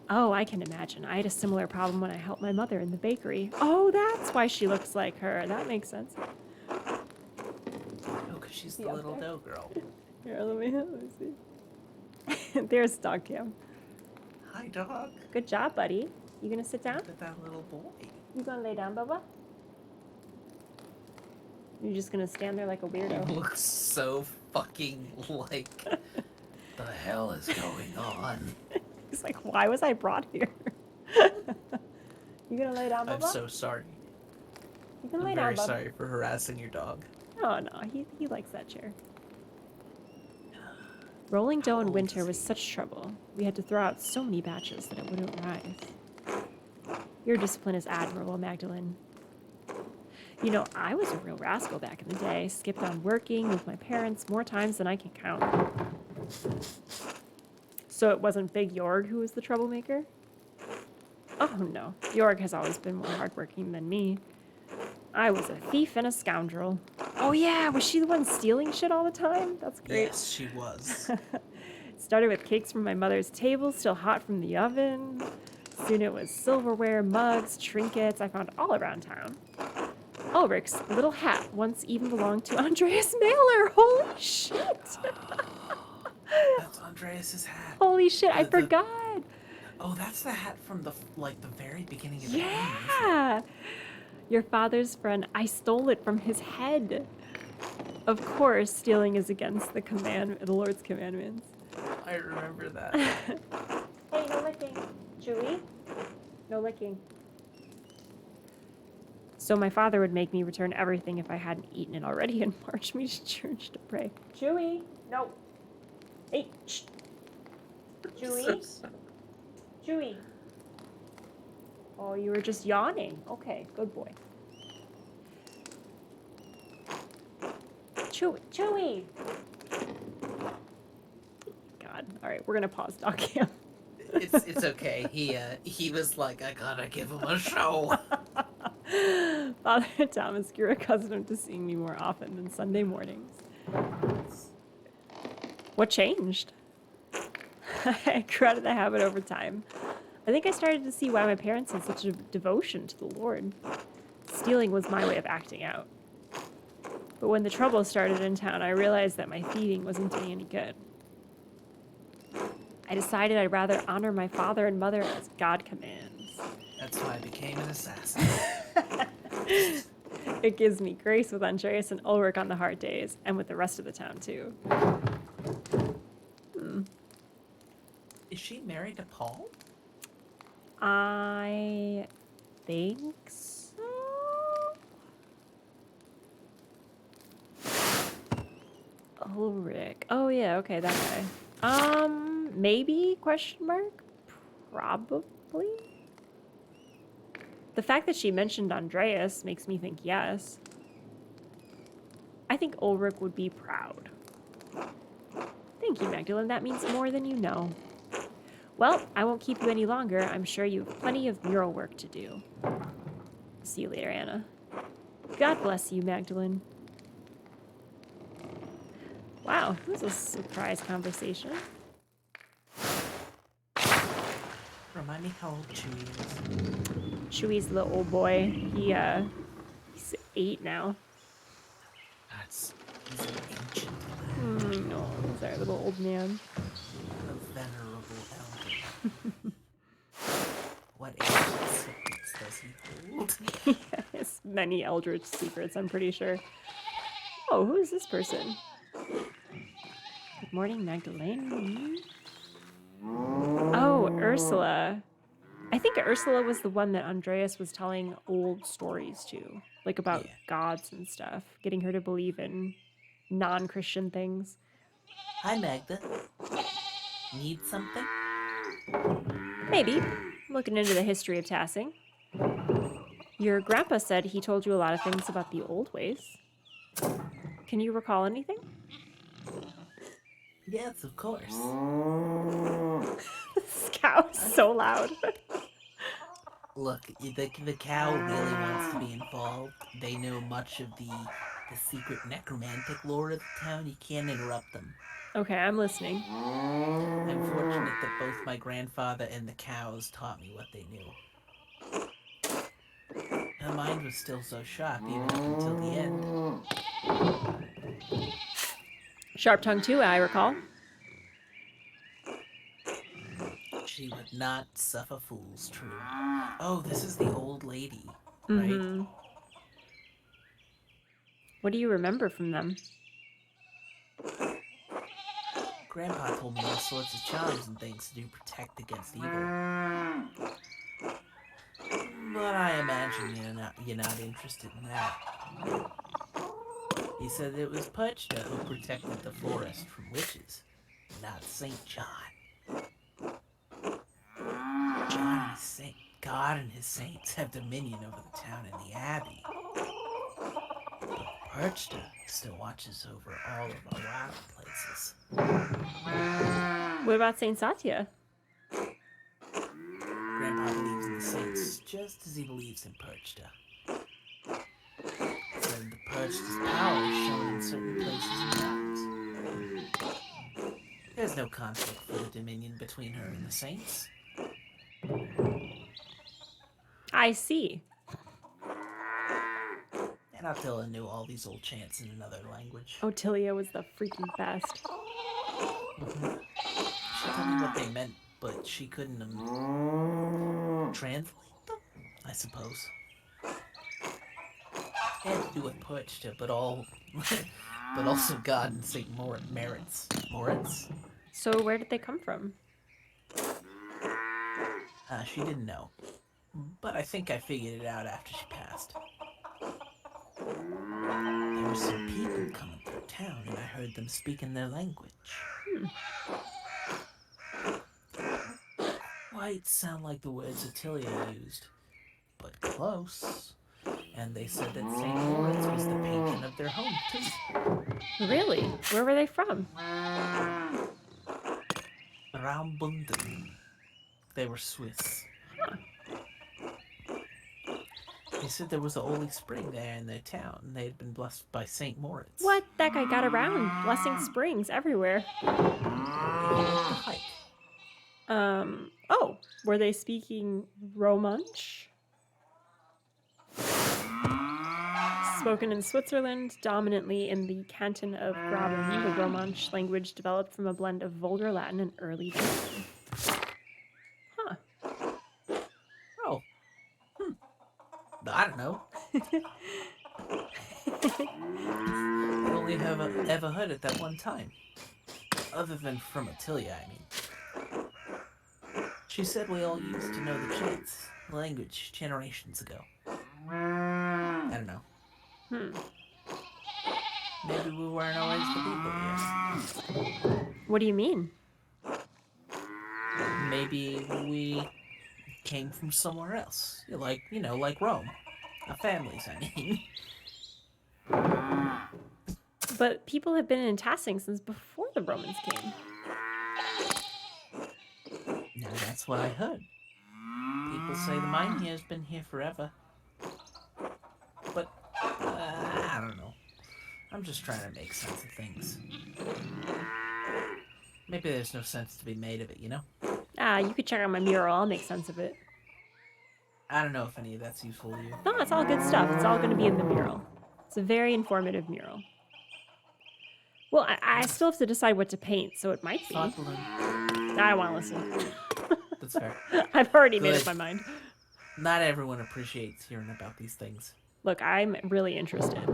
Oh, I can imagine. I had a similar problem when I helped my mother in the bakery. Oh, that's why she looks like her. That makes sense. oh, because she's the Yeah, little there. dough girl. Here, let me see. There's dog cam. Hi, dog. Good job, buddy. You gonna sit down? Look at that little boy. You gonna lay down, Bubba? You're just gonna stand there like a He weirdo. looks so fucking like the hell is going on? He's like, why was I brought here? You gonna lay down, Bubba? I'm so sorry. You can I'm lay very down, Bubba. sorry for harassing your dog. No, he likes that chair. Rolling dough in old winter is was he? such trouble. We had to throw out so many batches that it wouldn't rise. Your discipline is admirable, Magdalene. You know, I was a real rascal back in the day. Skipped on working with my parents more times than I can count. So it wasn't Big Jorg who was the troublemaker? Oh no, Jorg has always been more hardworking than me. I was a thief and a scoundrel. Oh yeah, was she the one stealing shit all the time? That's great. Yes, she was. Started with cakes from my mother's table, still hot from the oven. Soon it was silverware, mugs, trinkets I found all around town. Ulrich's little hat once even belonged to Andreas Mailer. Holy shit! That's Andreas's hat. Holy shit, I The- forgot. Oh, that's the hat from the very beginning of the game. Isn't it? Yeah! Your father's friend, I stole it from his head. Of course, stealing is against the Lord's commandments. I remember that. Hey, no licking. Chewy? No licking. So my father would make me return everything if I hadn't eaten it already and march me to church to pray. Chewy? No. Hey, shh. Chewy? Chewy. Oh, you were just yawning. Okay, good boy. Chewy. God. All right, we're gonna pause dog cam. It's okay. He was like, I gotta give him a show. Father Thomas grew accustomed to seeing me more often than Sunday mornings. What changed? I grew out of the habit over time. I think I started to see why my parents had such a devotion to the Lord. Stealing was my way of acting out. But when the trouble started in town, I realized that my thieving wasn't doing any good. I decided I'd rather honor my father and mother as God commands. That's why I became an assassin. It gives me grace with Andreas and Ulrich on the hard days, and with the rest of the town, too. Is she married to Paul? I think so. Ulrich. Oh, yeah, okay, that guy. Maybe? Question mark? Probably? The fact that she mentioned Andreas makes me think yes. I think Ulrich would be proud. Thank you, Magdalene. That means more than you know. Well, I won't keep you any longer. I'm sure you have plenty of mural work to do. See you later, Anna. God bless you, Magdalene. Wow, this is a surprise conversation. Remind me how old Chewie is. Chewy's the old boy. He's 8 now. He's an ancient, No, he's our little old man. a venerable elder. What ancient secrets does he hold? He has many eldritch secrets, I'm pretty sure. Oh, who is this person? Good morning, Magdalene. Oh, Ursula. I think Ursula was the one that Andreas was telling old stories to, like about gods and stuff, getting her to believe in non-Christian things. Hi, Magda. Need something? Maybe. Looking into the history of Tassing. Your grandpa said he told you a lot of things about the old ways. Can you recall anything? Yes, of course. This cow is so loud. Look, the cow really wants to be involved. They know much of the secret necromantic lore of the town. You can't interrupt them. Okay, I'm listening. I'm fortunate that both my grandfather and the cows taught me what they knew. My mind was still so sharp even up until the end. Sharp tongue too, I recall. She would not suffer fools, true. Oh, this is the old lady, right? Mm-hmm. What do you remember from them? Grandpa told me all sorts of charms and things to do protect against evil. But I imagine you're not interested in that. He said it was Perchta who protected the forest from witches, not St. John. God and his saints have dominion over the town and the abbey. But Perchta still watches over all of our wild places. What about Saint Satya? Grandpa believes in the saints just as he believes in Perchta. Said the Perchta's power is shown in certain places and times. There's no conflict for the dominion between her and the saints. I see. And Attila knew all these old chants in another language. Otilia was the freaking best. She told me what they meant, but she couldn't translate them, I suppose. Had to do with Perchta, but also God and Saint Moritz. So where did they come from? She didn't know, but I think I figured it out after she passed. There were some people coming through town, and I heard them speaking their language. Quite sound like the words Attila used, but close. And they said that St. Moritz was the patron of their home, too. Really? Where were they from? Raumbunden. They were Swiss. Huh. They said there was a holy spring there in their town, and they had been blessed by St. Moritz. What? That guy got around, blessing springs everywhere. Hike. Oh, were they speaking Romansh? Spoken in Switzerland, dominantly in the canton of Graben, the Romansh language developed from a blend of Vulgar Latin and early German. Huh. Oh. I don't know. I only have ever heard it that one time. Other than from Attila, I mean. She said we all used to know the chants, language, generations ago. I don't know. Maybe we weren't always the people here. What do you mean? Maybe we came from somewhere else. Like Rome. Our families, I mean. But people have been in Tassing since before the Romans came. Now that's what I heard. People say the mine here has been here forever. But, I don't know. I'm just trying to make sense of things. Maybe there's no sense to be made of it, you know? You could check out my mural. I'll make sense of it. I don't know if any of that's useful to you. No, it's all good stuff. It's all going to be in the mural. It's a very informative mural. Well, I still have to decide what to paint, so it might be. Thought balloon. I don't want to listen. That's fair. I've already made up Good. my mind. Not everyone appreciates hearing about these things. Look, I'm really interested.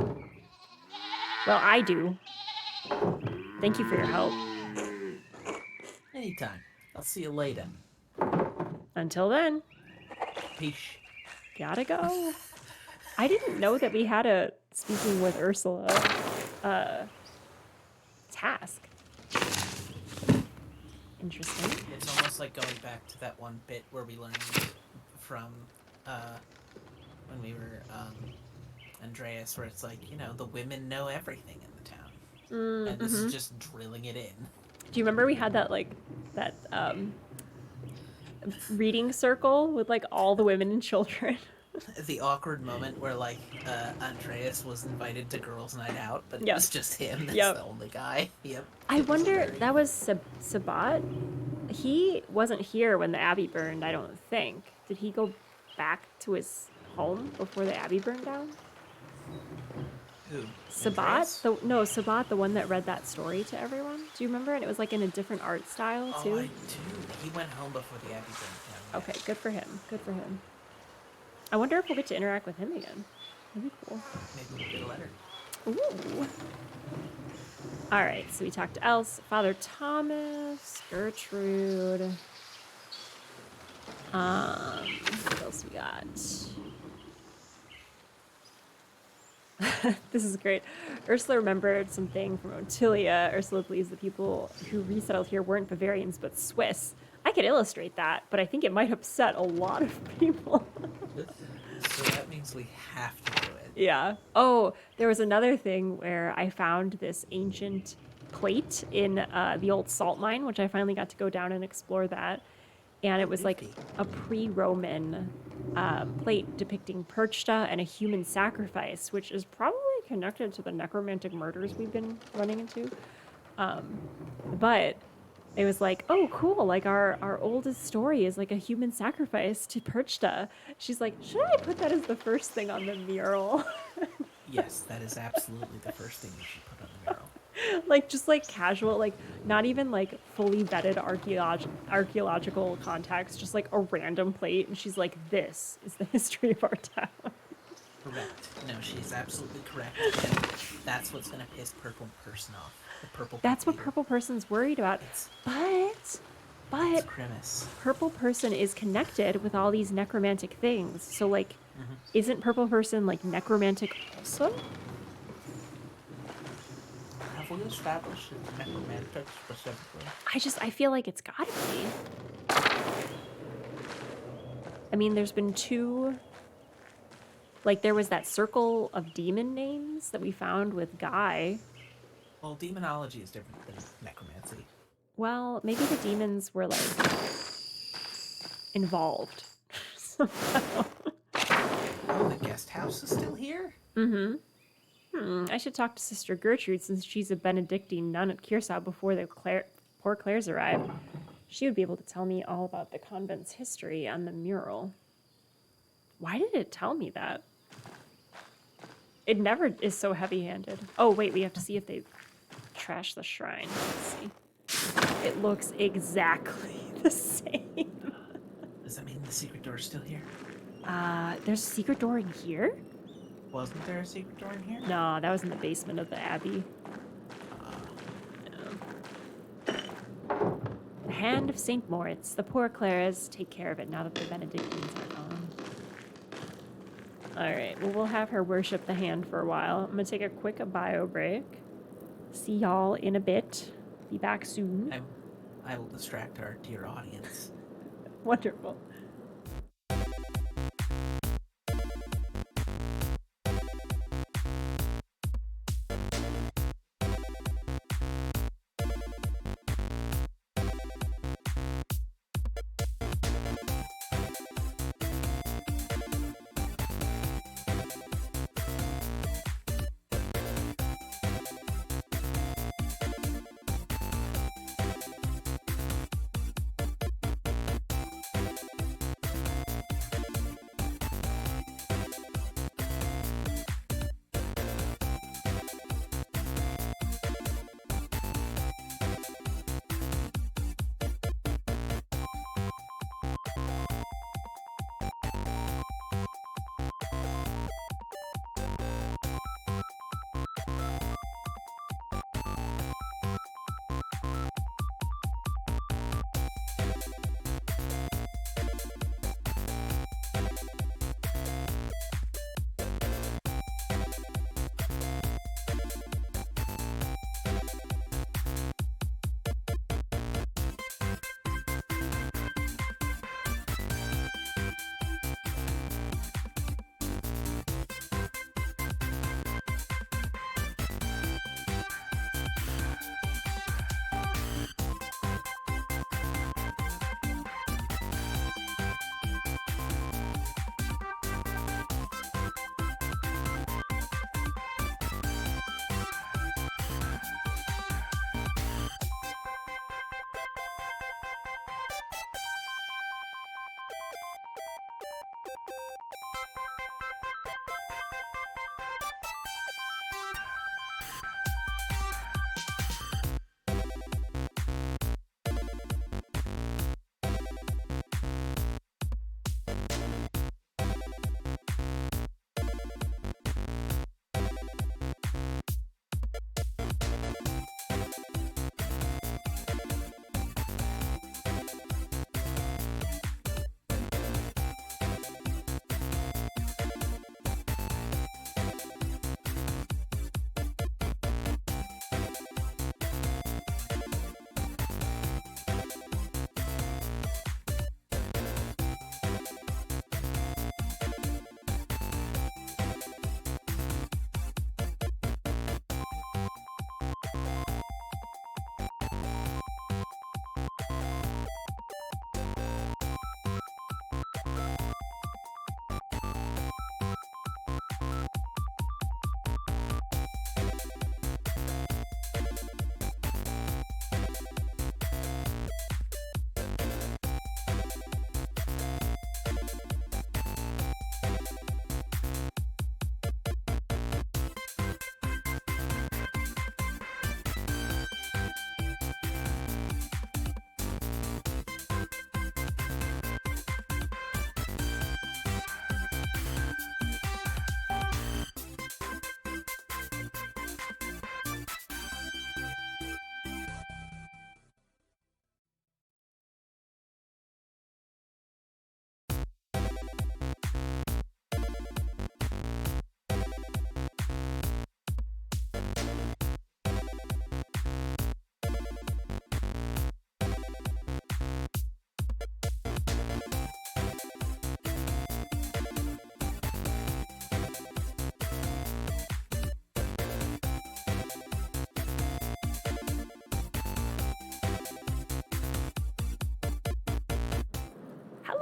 Well, I do. Thank you for your help. Anytime. I'll see you later. Until then, Peace. gotta go. I didn't know that we had a speaking with Ursula task. Interesting. It's almost like going back to that one bit where we learned from when we were Andreas, where it's like, the women know everything in the town. And this is just drilling it in. Do you remember we had that reading circle with all the women and children? The awkward moment where Andreas was invited to girls' night out, but Yep. it was just him. That's Yep. the only guy. Yep. I wonder, that was Sabat? He wasn't here when the Abbey burned, I don't think. Did he go back to his home before the Abbey burned down? Who? Sabat? Andreas? Sabat, the one that read that story to everyone. Do you remember? And it was in a different art style too. Oh, I do. He went home before the Abbey burned down. Okay, good for him. Good for him. I wonder if we'll get to interact with him again. That'd be cool. Maybe we'll get a letter. Ooh. All right, so we talked to Else, Father Thomas, Gertrude. What else we got? This is great. Ursula remembered something from Otilia. Ursula believes the people who resettled here weren't Bavarians but Swiss. I could illustrate that, but I think it might upset a lot of people. So that means we have to do it. Yeah. Oh, there was another thing where I found this ancient plate in the old salt mine, which I finally got to go down and explore that. And it was like a pre-Roman plate depicting Perchta and a human sacrifice, which is probably connected to the necromantic murders we've been running into. But it was like, oh, cool, like our oldest story is like a human sacrifice to Perchta. She's like, should I put that as the first thing on the mural? Yes, that is absolutely the first thing you should put on the mural. Like, just like casual, like not even like fully vetted archaeological context, just like a random plate. And she's like, this is the history of our town. Correct. No, she's absolutely correct. And that's what's going to piss Purple Person off. The Purple That's what Computer. Purple Person's worried about. It's But premise. Purple Person is connected with all these necromantic things. So like, isn't Purple Person like necromantic also? Have we established it's necromantic specifically? I feel like it's gotta be. I mean, there's been two, like there was that circle of demon names that we found with Guy. Well, demonology is different than necromancy. Well, maybe the demons were like involved somehow. Oh, the guest house is still here? I should talk to Sister Gertrude since she's a Benedictine nun at Kirsau before the poor Clares arrived. She would be able to tell me all about the convent's history on the mural. Why did it tell me that? It never is so heavy-handed. Oh, wait, we have to see if they trash the shrine. Let's see. It looks exactly the same. Does that mean the secret door is still here? There's a secret door in here? Wasn't there a secret door in here? No, that was in the basement of the abbey. The Hand of St. Moritz. The poor Clares take care of it now that the Benedictines are gone. Alright, well, we'll have her worship the hand for a while. I'm gonna take a quick bio break. See y'all in a bit. Be back soon. I will distract our dear audience. Wonderful.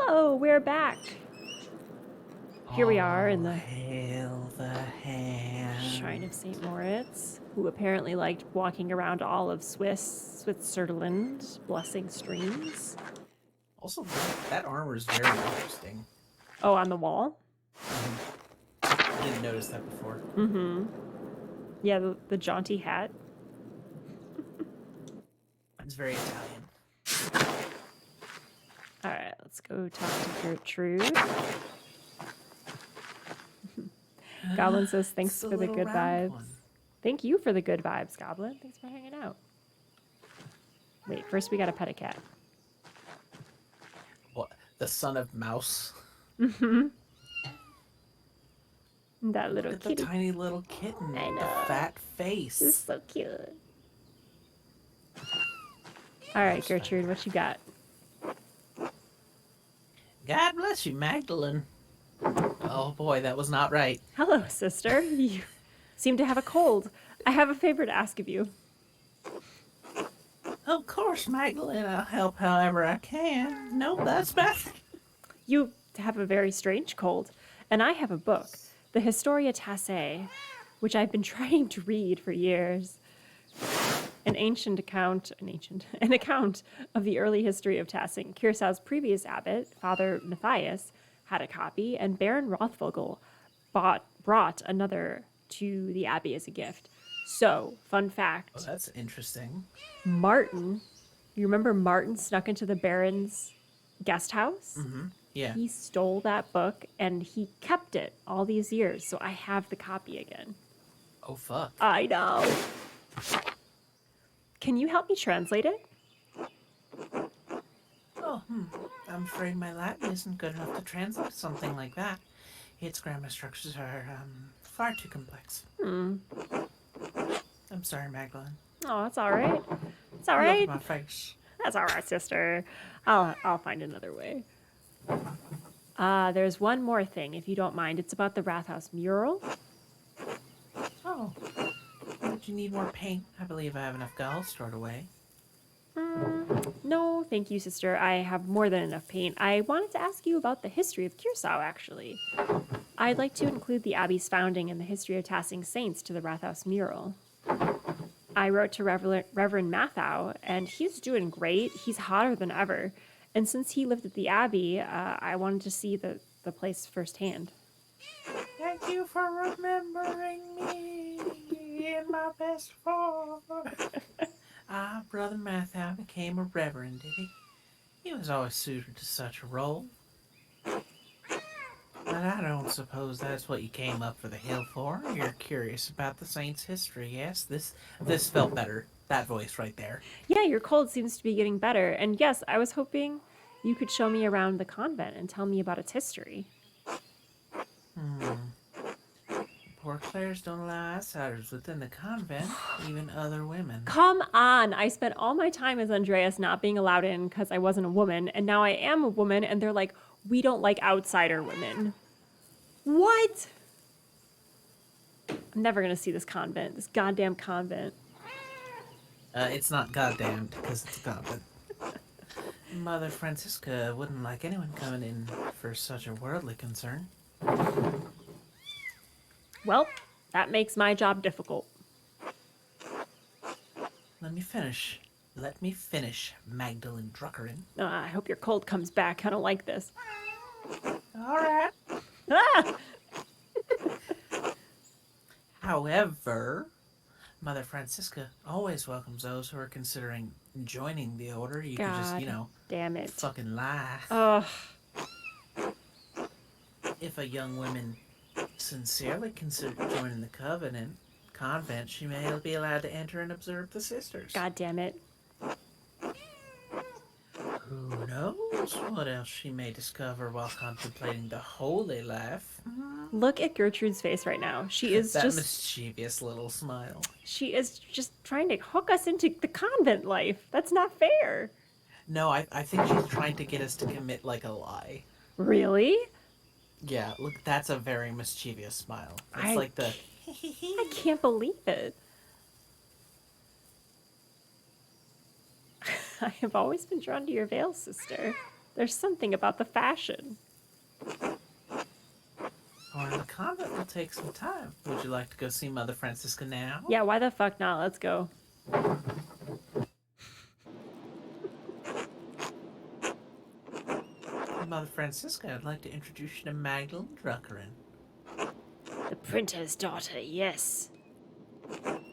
Hello, we're back. Here we are in All the hail the hand. Shrine of St. Moritz, who apparently liked walking around all of Switzerland, blessing streams. Also, that armor is very interesting. Oh, on the wall? I didn't notice that before. Mm-hmm. Yeah, the jaunty hat. It's very Italian. All right, let's go talk to Gertrude. Goblin says, thanks It's the for the little good round vibes. one. Thank you for the good vibes, Goblin. Thanks for hanging out. Wait, first we gotta pet a cat. What? The son of mouse? Mm-hmm. That little Look at the kitty. tiny little kitten I with know. the fat face. This is so cute. All right, Gertrude, what you got? God bless you, Magdalene. Oh boy, that was not right. Hello, sister. You seem to have a cold. I have a favor to ask of you. Of course, Magdalene, I'll help however I can. No, that's bad. You have a very strange cold, and I have a book, the Historia Tasse, which I've been trying to read for years. An account of the early history of Tassing. Kirsau's previous abbot, Father Matthias, had a copy, and Baron Rothvogel brought another to the abbey as a gift. So, fun fact. Oh, that's interesting. Martin, you remember Martin snuck into the Baron's guest house? Mm-hmm. Yeah. He stole that book, and he kept it all these years, so I have the copy again. Oh, fuck. I know. Can you help me translate it? Oh, I'm afraid my Latin isn't good enough to translate something like that. Its grammar structures are, far too complex. I'm sorry, Magdalene. Oh, that's all right. It's all Look right. at my face. That's all right, sister. I'll find another way. There's one more thing, if you don't mind. It's about the Rathaus mural. Oh. Would you need more paint? I believe I have enough gauze stored away. No, thank you, sister. I have more than enough paint. I wanted to ask you about the history of Kirsau, actually. I'd like to include the abbey's founding and the history of Tassing saints to the Rathaus mural. I wrote to Reverend Mathieu, and he's doing great. He's hotter than ever. And since he lived at the abbey, I wanted to see the place firsthand. Thank you for remembering me in my best form. Brother Mathieu became a reverend, did he? He was always suited to such a role. But I don't suppose that's what you came up for the hill for. You're curious about the saint's history, yes? This felt better. That voice right there. Yeah, your cold seems to be getting better. And yes, I was hoping you could show me around the convent and tell me about its history. Poor Clares don't allow outsiders within the convent, even other women. Come on! I spent all my time as Andreas not being allowed in because I wasn't a woman, and now I am a woman, and they're like, we don't like outsider women. What? I'm never gonna see this convent, this goddamn convent. It's not goddamned, because it's a convent. Mother Francisca wouldn't like anyone coming in for such a worldly concern. Well, that makes my job difficult. Let me finish, Magdalene Druckerin. I hope your cold comes back. I don't like this. All right. Ah! However, Mother Francisca always welcomes those who are considering joining the order. You could just, damn it. fucking lie. Ugh. If a young woman sincerely considered joining the convent, she may be allowed to enter and observe the sisters. God damn it. Who knows what else she may discover while contemplating the holy life? Look at Gertrude's face right now. She is that just mischievous little smile. she is just trying to hook us into the convent life. That's not fair. No, I think she's trying to get us to commit like a lie. Really? Yeah, look, that's a very mischievous smile. It's I like the... I can't believe it. I have always been drawn to your veil, sister. There's something about the fashion. Or in the convent will take some time. Would you like to go see Mother Francisca now? Yeah, why the fuck not? Let's go. Mother Francisca, I'd like to introduce you to Magdalene Druckerin. The printer's daughter, yes.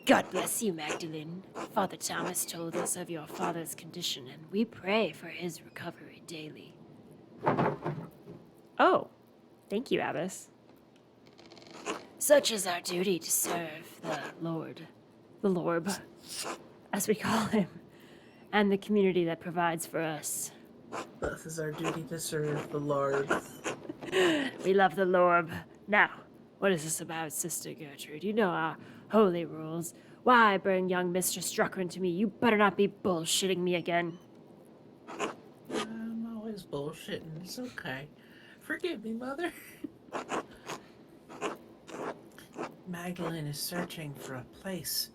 God bless you, Magdalene. Father Thomas told us of your father's condition, and we pray for his recovery daily. Oh, thank you, Abbess. Such is our duty to serve the Lord, the Lorb, as we call him, and the community that provides for us. Thus is our duty to serve the Lord. We love the Lorb. Now, what is this about, Sister Gertrude? You know our holy rules. Why bring young Mistress Druckerin to me? You better not be bullshitting me again. I'm always bullshitting. It's okay. Forgive me, Mother. Magdalene is searching for a place,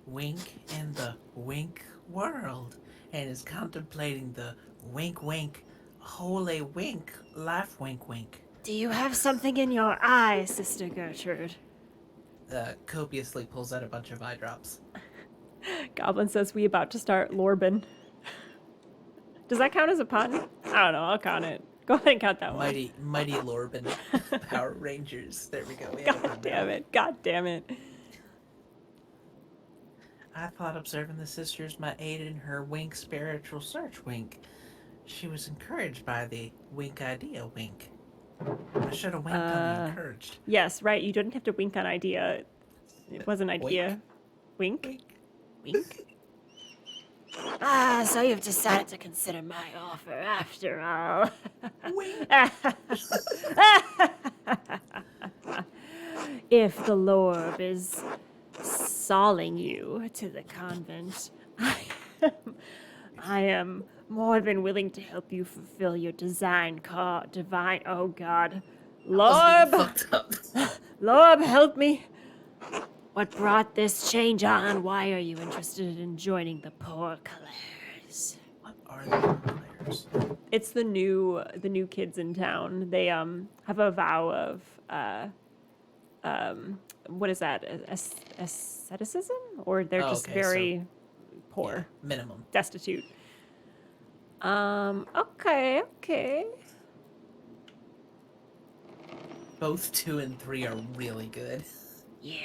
wink in the wink world, and is contemplating the wink holy wink life wink. Do you have something in your eye, Sister Gertrude? Copiously pulls out a bunch of eye drops. Goblin says we about to start Lorbin. Does that count as a pun? I don't know. I'll count it. Go ahead and count that one. Mighty Lorbin Power Rangers. There we go. God damn it. God damn it. I thought observing the sisters might aid in her wink spiritual search wink. She was encouraged by the wink idea wink. I should have winked on the encouraged. Yes, right. You didn't have to wink on idea. It was an idea. Wink? Wink. Ah, so you've decided to consider my offer after all. Wink. If the Lorb is sawing you to the convent, I am more than willing to help you fulfill your divine. Oh God, Lorb, Fucked up. Lorb, help me! What brought this change on? Why are you interested in joining the poor Clares? What are the players? It's the new kids in town. They have a vow of what is that? Asceticism? Or they're just Okay, very poor, Yeah, minimum. destitute. Okay. Both 2 and 3 are really good. Yeah.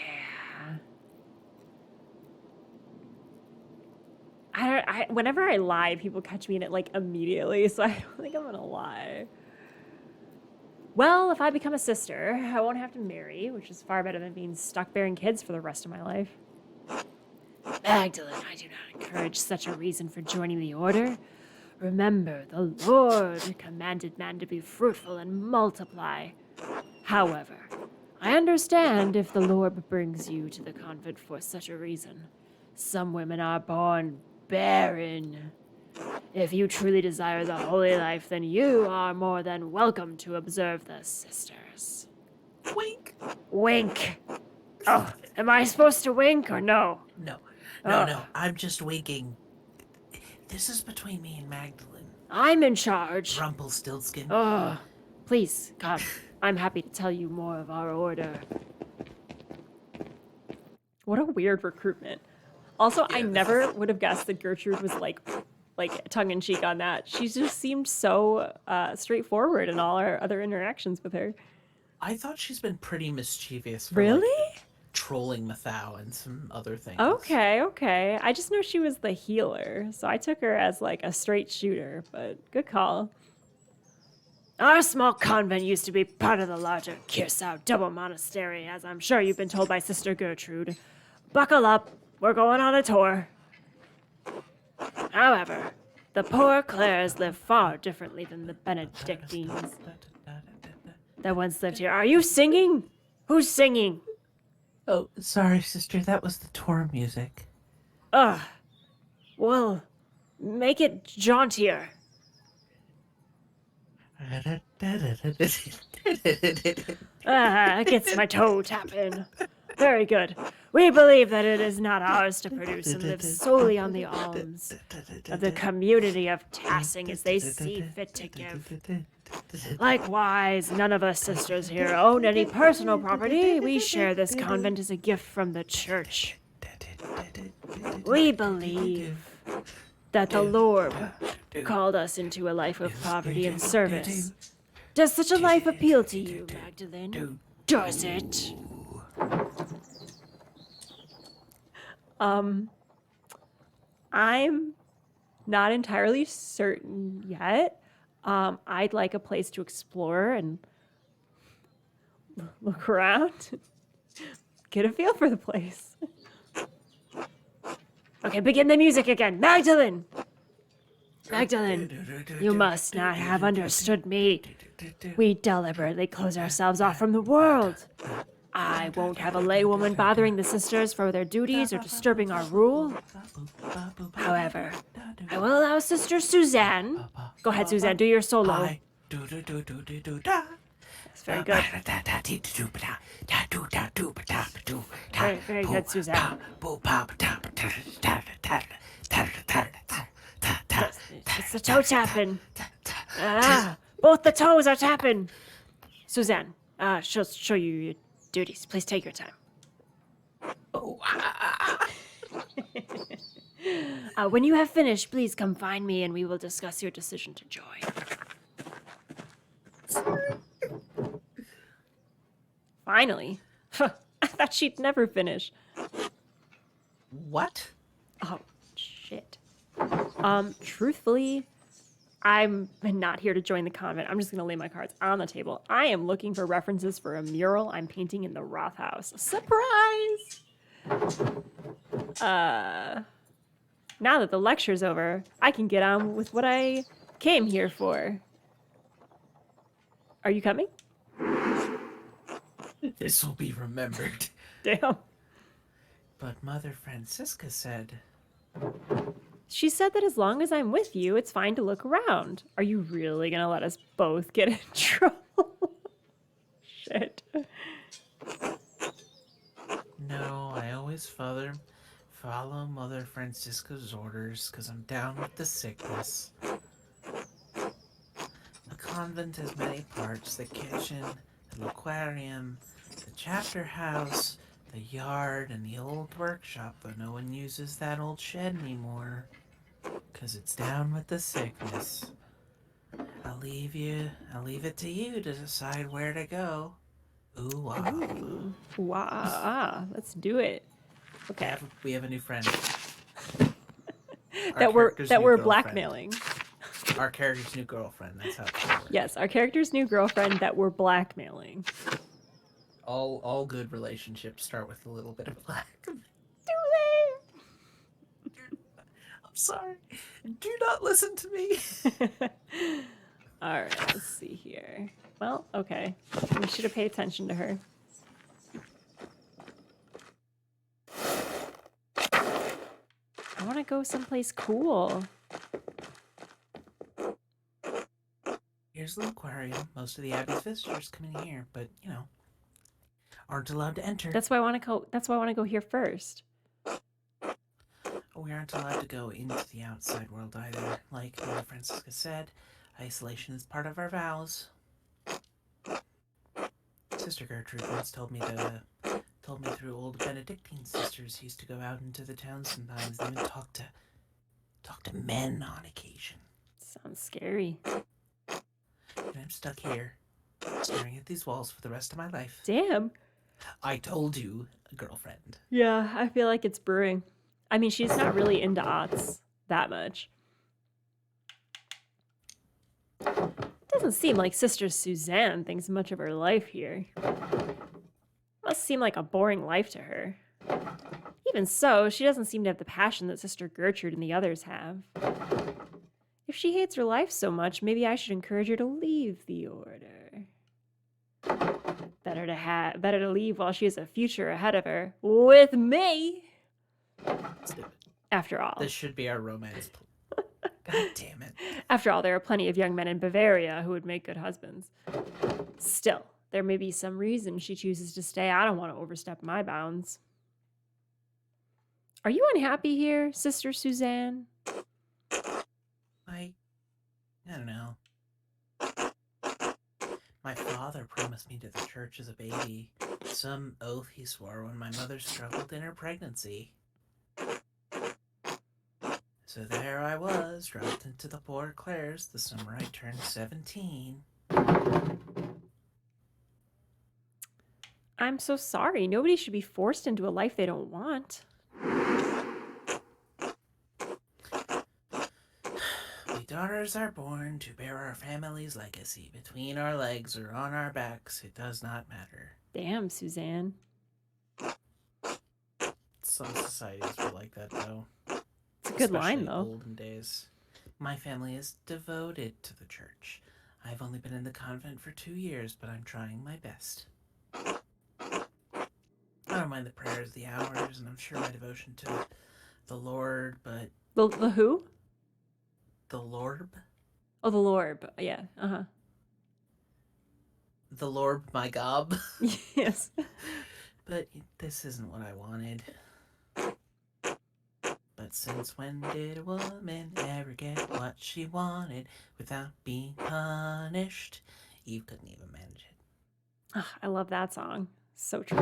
Whenever I lie, people catch me in it like immediately, so I don't think I'm gonna lie. Well, if I become a sister, I won't have to marry, which is far better than being stuck bearing kids for the rest of my life. Magdalene, I do not encourage such a reason for joining the order. Remember, the Lord commanded man to be fruitful and multiply. However, I understand if the Lord brings you to the convent for such a reason. Some women are born barren. If you truly desire the holy life, then you are more than welcome to observe the sisters. Wink. Wink. Oh, am I supposed to wink or no? No. Oh. No. I'm just winking. This is between me and Magdalene. I'm in charge. Rumpelstiltskin. Oh, please, come. I'm happy to tell you more of our order. What a weird recruitment. Also, I Yeah, this never would have guessed that Gertrude was like tongue-in-cheek on that. She just seemed so straightforward in all our other interactions with her. I thought she's been pretty mischievous for Really? trolling Mathieu and some other things. Okay. I just know she was the healer, so I took her as like a straight shooter, but good call. Our small convent used to be part of the larger Kirsau double monastery, as I'm sure you've been told by Sister Gertrude. Buckle up, we're going on a tour. However, the poor Clares live far differently than the Benedictines that once lived here. Are you singing? Who's singing? Oh, sorry, sister. That was the tour music. Ugh. Well, make it jauntier. It gets my toe tapping. Very good. We believe that it is not ours to produce and live solely on the alms of the community of Tassing as they see fit to give. Likewise, none of us sisters here own any personal property. We share this convent as a gift from the church. We believe that the Lord called us into a life of poverty and service. Does such a life appeal to you, Magdalene? Does it? I'm not entirely certain yet. I'd like a place to explore and look around, get a feel for the place. Okay, begin the music again. Magdalene! Magdalene, you must not have understood me. We deliberately close ourselves off from the world. I won't have a laywoman bothering the sisters for their duties or disturbing our rule. However, I will allow Sister Susanne. Go ahead, Susanne, do your solo. That's very good. Very, very good, Susanne. It's the toe tapping. Both the toes are tapping. Susanne, she'll show you your duties. Please take your time. When you have finished, please come find me and we will discuss your decision to join. Finally. I thought she'd never finish. What? Oh, shit. Truthfully, I'm not here to join the convent. I'm just going to lay my cards on the table. I am looking for references for a mural I'm painting in the Roth house. Surprise! Now that the lecture's over, I can get on with what I came here for. Are you coming? This will be remembered. Damn. But Mother Francisca said... She said that as long as I'm with you, it's fine to look around. Are you really gonna let us both get in trouble? Shit. No, I always follow Mother Francisca's orders because I'm down with the sickness. The convent has many parts: the kitchen, the Loquarium, the chapter house, the yard, and the old workshop, though no one uses that old shed anymore because it's down with the sickness. I'll leave it to you to decide where to go. Ooh, wow. Ooh. Wow. Let's do it. Okay. We have a new friend. that we're blackmailing. Our character's new girlfriend. That's how it works. Yes, our character's new girlfriend that we're blackmailing. All good relationships start with a little bit of black. Do they? I'm sorry. Do not listen to me. All right, let's see here. Well, okay. We should have paid attention to her. I want to go someplace cool. Here's the aquarium. Most of the Abbey's visitors come in here, but aren't allowed to enter. That's why I want to go. That's why I want to go here first. We aren't allowed to go into the outside world either. Like Mother Francisca said, isolation is part of our vows. Sister Gertrude once told me through old Benedictine sisters used to go out into the town sometimes and even talk to men on occasion. Sounds scary. And I'm stuck here, staring at these walls for the rest of my life. Damn. I told you, girlfriend. Yeah, I feel like it's brewing. I mean, she's not really into aughts that much. Doesn't seem like Sister Susanne thinks much of her life here. Must seem like a boring life to her. Even so, she doesn't seem to have the passion that Sister Gertrude and the others have. If she hates her life so much, maybe I should encourage her to leave the order. Better to leave while she has a future ahead of her. With me! Let's do it. After all. This should be our romance. God damn it. After all, there are plenty of young men in Bavaria who would make good husbands. Still, there may be some reason she chooses to stay. I don't want to overstep my bounds. Are you unhappy here, Sister Susanne? I don't know. My father promised me to the church as a baby. Some oath he swore when my mother struggled in her pregnancy. So there I was, dropped into the poor Clares the summer I turned 17. I'm so sorry. Nobody should be forced into a life they don't want. We daughters are born to bear our family's legacy. Between our legs or on our backs, it does not matter. Damn, Suzanne. Some societies were like that, though. It's a good line, Especially though. olden days. My family is devoted to the church. I've only been in the convent for 2 years, but I'm trying my best. I don't mind the prayers, the hours, and I'm sure my devotion to the Lord, but... The who? The Lord? Oh, the Lord. Yeah, uh-huh. The Lord, my gob. Yes. But this isn't what I wanted. But since when did a woman ever get what she wanted without being punished? Eve couldn't even manage it. Oh, I love that song. So true.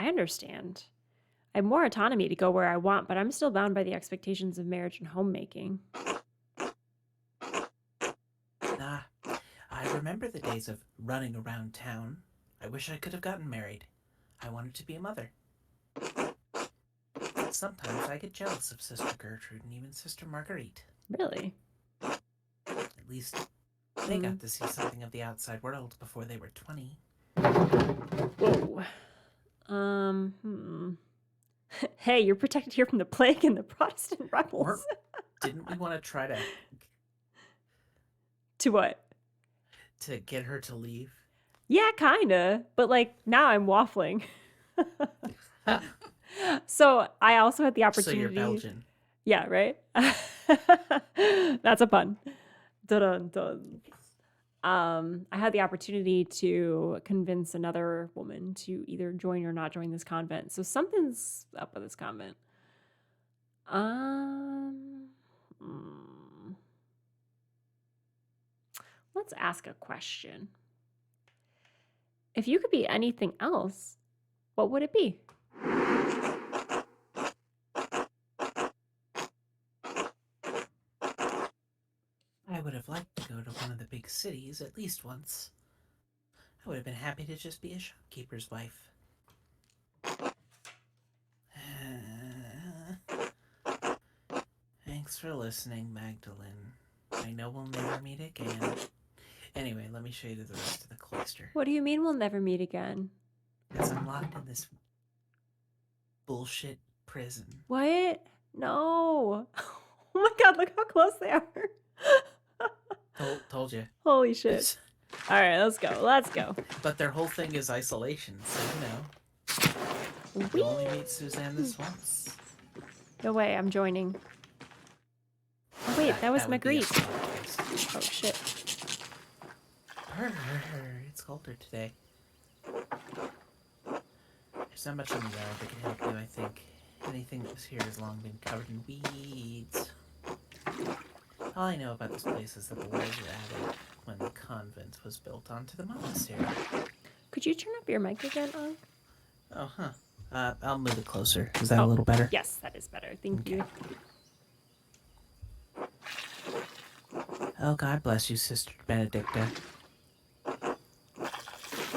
I understand. I have more autonomy to go where I want, but I'm still bound by the expectations of marriage and homemaking. I remember the days of running around town. I wish I could have gotten married. I wanted to be a mother. Sometimes I get jealous of Sister Gertrude and even Sister Marguerite. Really? At least they got to see something of the outside world before they were 20. Whoa. Hey, you're protected here from the plague and the Protestant rebels. Didn't we want to try to... To what? To get her to leave? Yeah, kinda. But, like, now I'm waffling. So, I also had the opportunity... So you're Belgian. Yeah, right? That's a pun. Dun-dun-dun. I had the opportunity to convince another woman to either join or not join this convent. So something's up with this convent. Let's ask a question. If you could be anything else, what would it be? I would have liked to go to one of the big cities at least once. I would have been happy to just be a shopkeeper's wife. Thanks for listening, Magdalene. I know we'll never meet again. Anyway, let me show you the rest of the cloister. What do you mean we'll never meet again? Because I'm locked in this bullshit prison. What? No. Oh my god, look how close they are. Told you. Holy shit. All right, let's go. Let's go. But their whole thing is isolation, so you know. You only meet Susanne this once. No way, I'm joining. Oh, wait, that was would be a Magritte. surprise. Oh shit. It's colder today. There's not much in the yard that can help you, I think. Anything that was here has long been covered in weeds. All I know about this place is that the walls were added when the convent was built onto the monastery. Could you turn up your mic again, Ong? Oh, huh. I'll move it closer. Is that a little better? Yes, that is better. Thank you. Oh, God bless you, Sister Benedicta.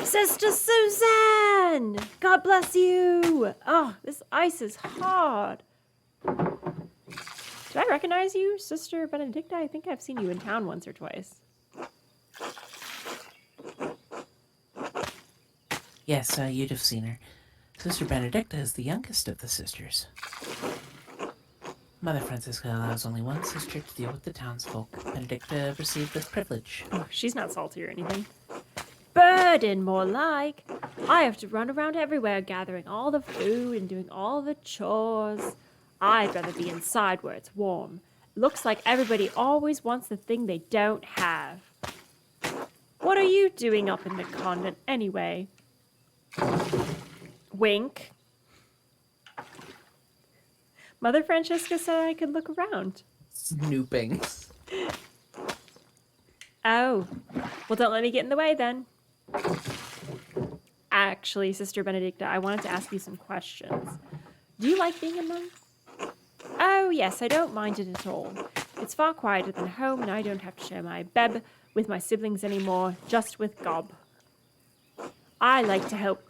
Sister Susanne! God bless you! Oh, this ice is hard. Did I recognize you, Sister Benedicta? I think I've seen you in town once or twice. Yes, you'd have seen her. Sister Benedicta is the youngest of the sisters. Mother Francisca allows only one sister to deal with the townsfolk. Benedicta received this privilege. Oh, she's not salty or anything. Burden, more like. I have to run around everywhere gathering all the food and doing all the chores. I'd rather be inside where it's warm. Looks like everybody always wants the thing they don't have. What are you doing up in the convent anyway? Wink. Mother Francesca said I could look around. Snooping. Oh. Well, don't let me get in the way then. Actually, Sister Benedicta, I wanted to ask you some questions. Do you like being a monk? Oh, yes, I don't mind it at all. It's far quieter than home, and I don't have to share my bed with my siblings anymore, just with Gob. I like to help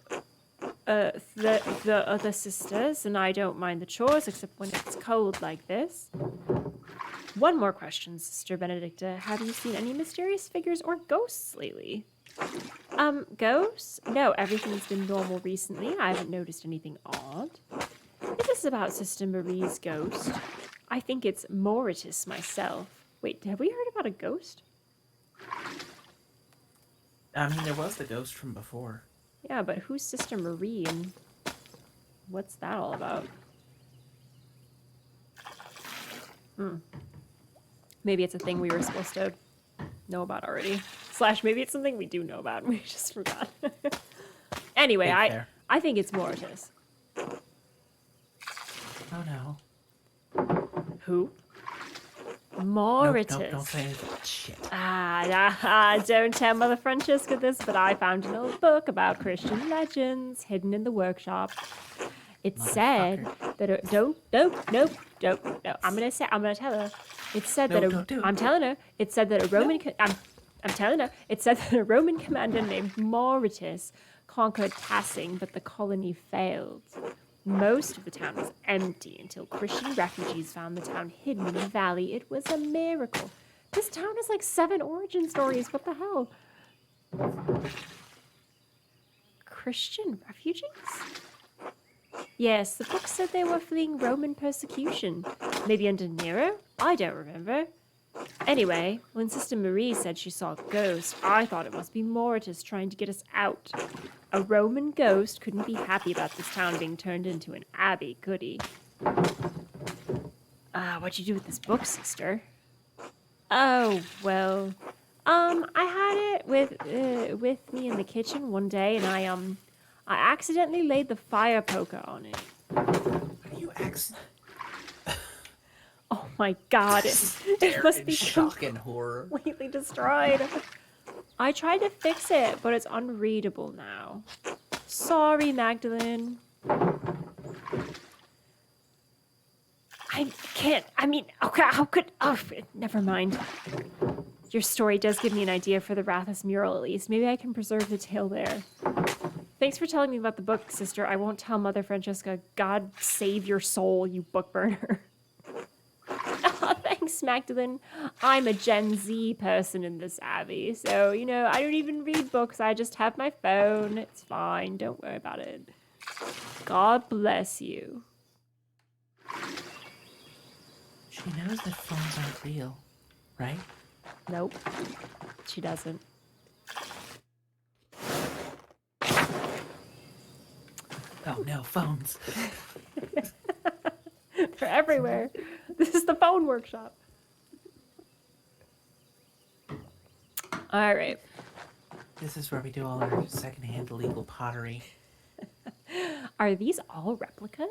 the other sisters, and I don't mind the chores, except when it's cold like this. One more question, Sister Benedicta. Have you seen any mysterious figures or ghosts lately? Ghosts? No, everything's been normal recently. I haven't noticed anything odd. If this is about Sister Marie's ghost, I think it's Moritus myself. Wait, have we heard about a ghost? I mean, there was the ghost from before. Yeah, but who's Sister Marie and what's that all about? Maybe it's a thing we were supposed to know about already. / maybe it's something we do know about and we just forgot. Anyway, I think it's Moritus. Oh no. Who? Moritus. Nope, don't say anything. Shit. Don't tell Mother Francesca this, but I found an old book about Christian legends hidden in the workshop. It said that no. I'm gonna tell her. It said I'm telling her. It said that a Roman. I'm telling her. It said that a Roman commander named Moritus conquered Passing, but the colony failed. Most of the town was empty until Christian refugees found the town hidden in the valley. It was a miracle. This town has like 7 origin stories. What the hell? Christian refugees? Yes, the book said they were fleeing Roman persecution. Maybe under Nero? I don't remember. Anyway, when Sister Marie said she saw a ghost, I thought it must be Moritus trying to get us out. A Roman ghost couldn't be happy about this town being turned into an abbey, could he? What'd you do with this book, sister? Oh, well, I had it with me in the kitchen one day, and I accidentally laid the fire poker on it. Are you accident? Oh my god, it must be shock and horror. Completely destroyed. I tried to fix it, but it's unreadable now. Sorry, Magdalene. Okay, how could... Oh, never mind. Your story does give me an idea for the Rathus mural, at least. Maybe I can preserve the tale there. Thanks for telling me about the book, sister. I won't tell Mother Francesca. God save your soul, you book burner. Oh, thanks, Magdalene. I'm a Gen Z person in this abbey, so, I don't even read books. I just have my phone. It's fine. Don't worry about it. God bless you. She knows that phones aren't real, right? Nope. She doesn't. Oh no, phones. They're everywhere. This is the phone workshop. All right. This is where we do all our secondhand illegal pottery. Are these all replicas?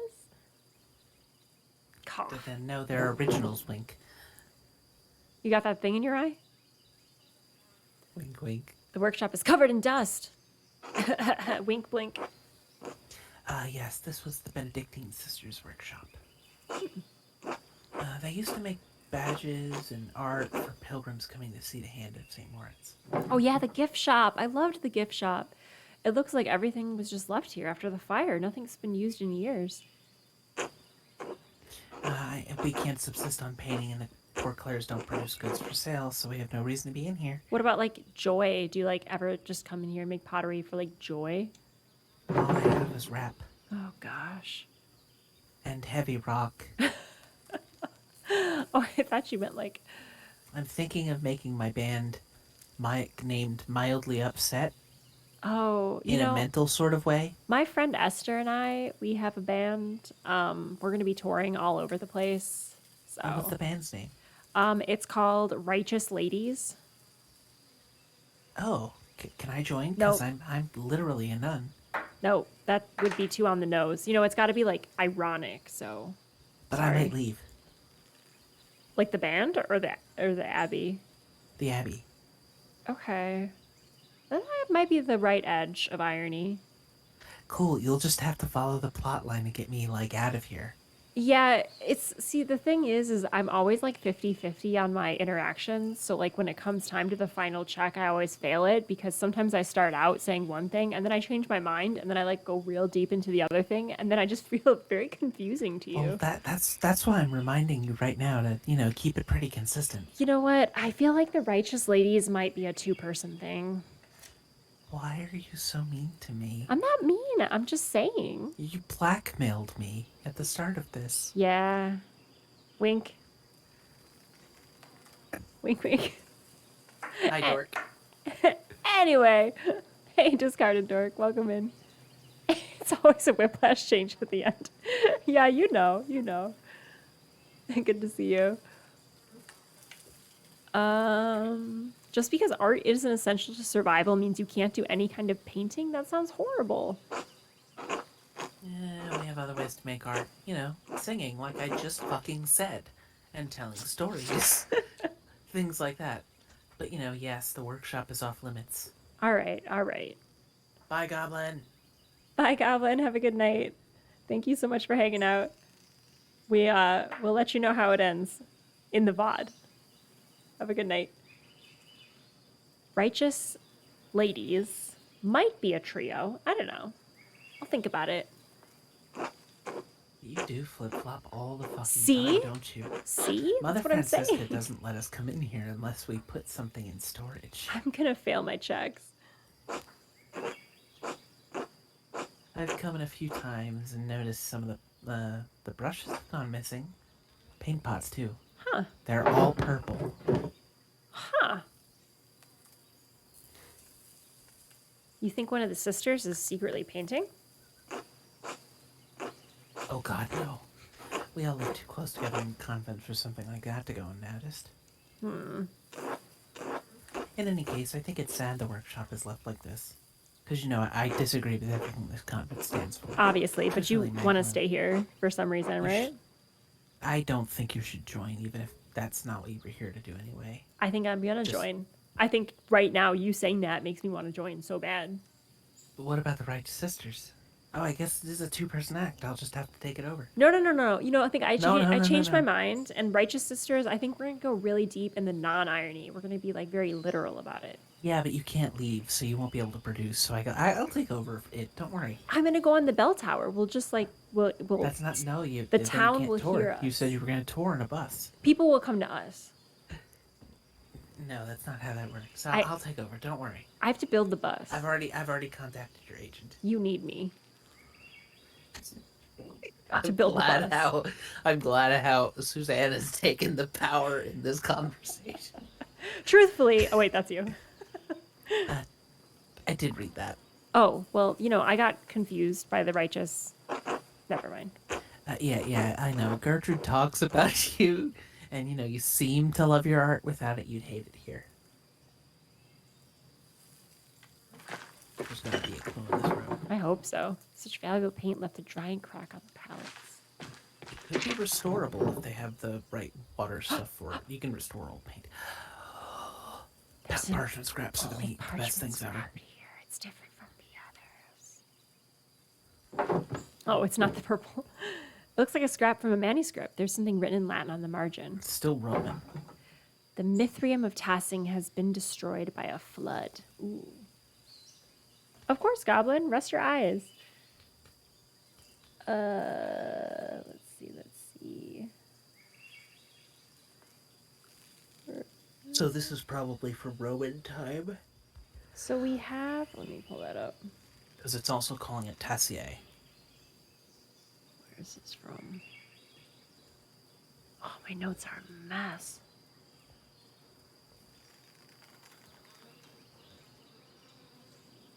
But then, no, they're originals, Wink. You got that thing in your eye? Wink, wink. The workshop is covered in dust. Wink, blink. Yes, this was the Benedictine sisters' workshop. They used to make badges and art for pilgrims coming to see the hand of St. Moritz. Oh yeah, the gift shop. I loved the gift shop. It looks like everything was just left here after the fire. Nothing's been used in years. We can't subsist on painting, and the poor Clares don't produce goods for sale, so we have no reason to be in here. What about, joy? Do you, ever just come in here and make pottery for, joy? All I have is rap. Oh, gosh. And heavy rock. Oh, I thought you meant, I'm thinking of making my band named Mildly Upset. Oh, in a mental sort of way. My friend Esther and I, we have a band. We're going to be touring all over the place. So, what's the band's name? It's called Righteous Ladies. Oh, Can I join? No. Because I'm literally a nun. No, that would be too on the nose. You know, it's got to be like ironic. So, But sorry. I might leave. Like the band or the abbey. The abbey. Okay, that might be the right edge of irony. Cool. You'll just have to follow the plot line to get me like out of here. Yeah, see, the thing is I'm always like 50-50 on my interactions. So like when it comes time to the final check, I always fail it because sometimes I start out saying one thing and then I change my mind and then I like go real deep into the other thing and then I just feel very confusing to you. Well, that's why I'm reminding you right now to, keep it pretty consistent. You know what? I feel like the Righteous Ladies might be a two-person thing. Why are you so mean to me? I'm not mean. I'm just saying. You blackmailed me at the start of this. Yeah. Wink. Wink, wink. Hi, dork. Anyway. Hey, discarded dork. Welcome in. It's always a whiplash change at the end. Yeah, you know. Good to see you. Just because art isn't essential to survival means you can't do any kind of painting? That sounds horrible. Yeah, we have other ways to make art. Singing, like I just fucking said. And telling stories. Things like that. But, yes, the workshop is off limits. All right. Bye, Goblin. Bye, Goblin. Have a good night. Thank you so much for hanging out. We'll let you know how it ends in the VOD. Have a good night. Righteous Ladies might be a trio. I don't know. I'll think about it. You do flip-flop all the fucking See? time, don't you? See? Mother That's what I'm Francisca saying. doesn't let us come in here unless we put something in storage. I'm gonna fail my checks. I've come in a few times and noticed some of the brushes have gone missing. Paint pots, too. Huh. They're all purple. Huh. You think one of the sisters is secretly painting? Oh, God, no. We all live too close together in the convent for something like that to go unnoticed. In any case, I think it's sad the workshop is left like this. Because, I disagree with everything this convent stands for. Obviously, but you Especially want to Magdalene. stay here for some reason, right? I don't think you should join, even if that's not what you were here to do anyway. I think I'm gonna Just- join. I think right now you saying that makes me want to join so bad. But what about the Righteous Sisters? Oh, I guess this is a two-person act. I'll just have to take it over. No. I think I No, changed no. my mind. And Righteous Sisters, I think we're gonna go really deep in the non-irony. We're gonna be like very literal about it. Yeah, but you can't leave, so you won't be able to produce. So I'll take over it. Don't worry. I'm gonna go on the bell tower. We'll just like we'll That's not you. The then you town can't will tour. hear us. You said you were going to tour in a bus. people will come to us. No, that's not how that works. I- I'll take over. Don't worry. I have to build the bus. I've already contacted your agent. You need me to build the bus. I'm glad how Susanne has taken the power in this conversation. Truthfully, oh wait, that's you. I did read that. Oh well, I got confused by the righteous. Never mind. Yeah, I know. Gertrude talks about you, and you seem to love your art. Without it, you'd hate it here. There's gotta be a clue in this room. I hope so. Such valuable paint left to dry and crack on the palettes. It could be restorable if they have the right water stuff for it. You can restore old paint. There's That an parchment scraps are the old best parchment things ever. scrap here. It's different from the others. Oh, it's not the purple. It looks like a scrap from a manuscript. There's something written in Latin on the margin. It's still Roman. The Mithrium of Tassing has been destroyed by a flood. Ooh. Of course, Goblin. Rest your eyes. Let's see. So this is probably from Roman time. So we have, let me pull that up. Because it's also calling it Tassier. Where is this from? Oh, my notes are a mess.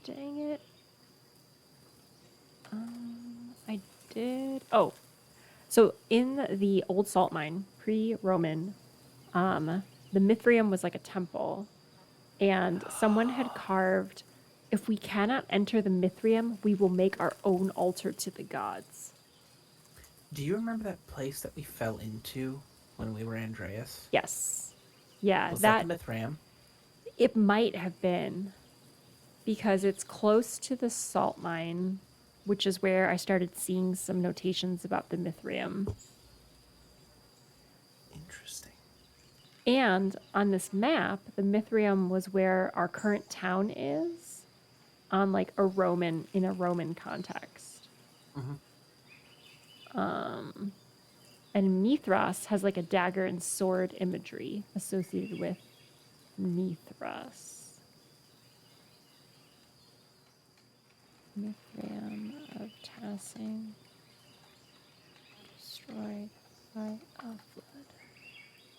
Dang it. I did. Oh, so in the old salt mine, pre-Roman, the Mithrium was like a temple, and someone had carved, "If we cannot enter the Mithrium, we will make our own altar to the gods." Do you remember that place that we fell into when we were Andreas? Yes. Yeah, Was that the Mithraeum? it might have been, because it's close to the salt mine, which is where I started seeing some notations about the Mithrium. Interesting. And on this map, the Mithrium was where our current town is, on like a Roman context. And Mithras has like a dagger and sword imagery associated with Mithras. Mithrium of Tassing, destroyed by a flood.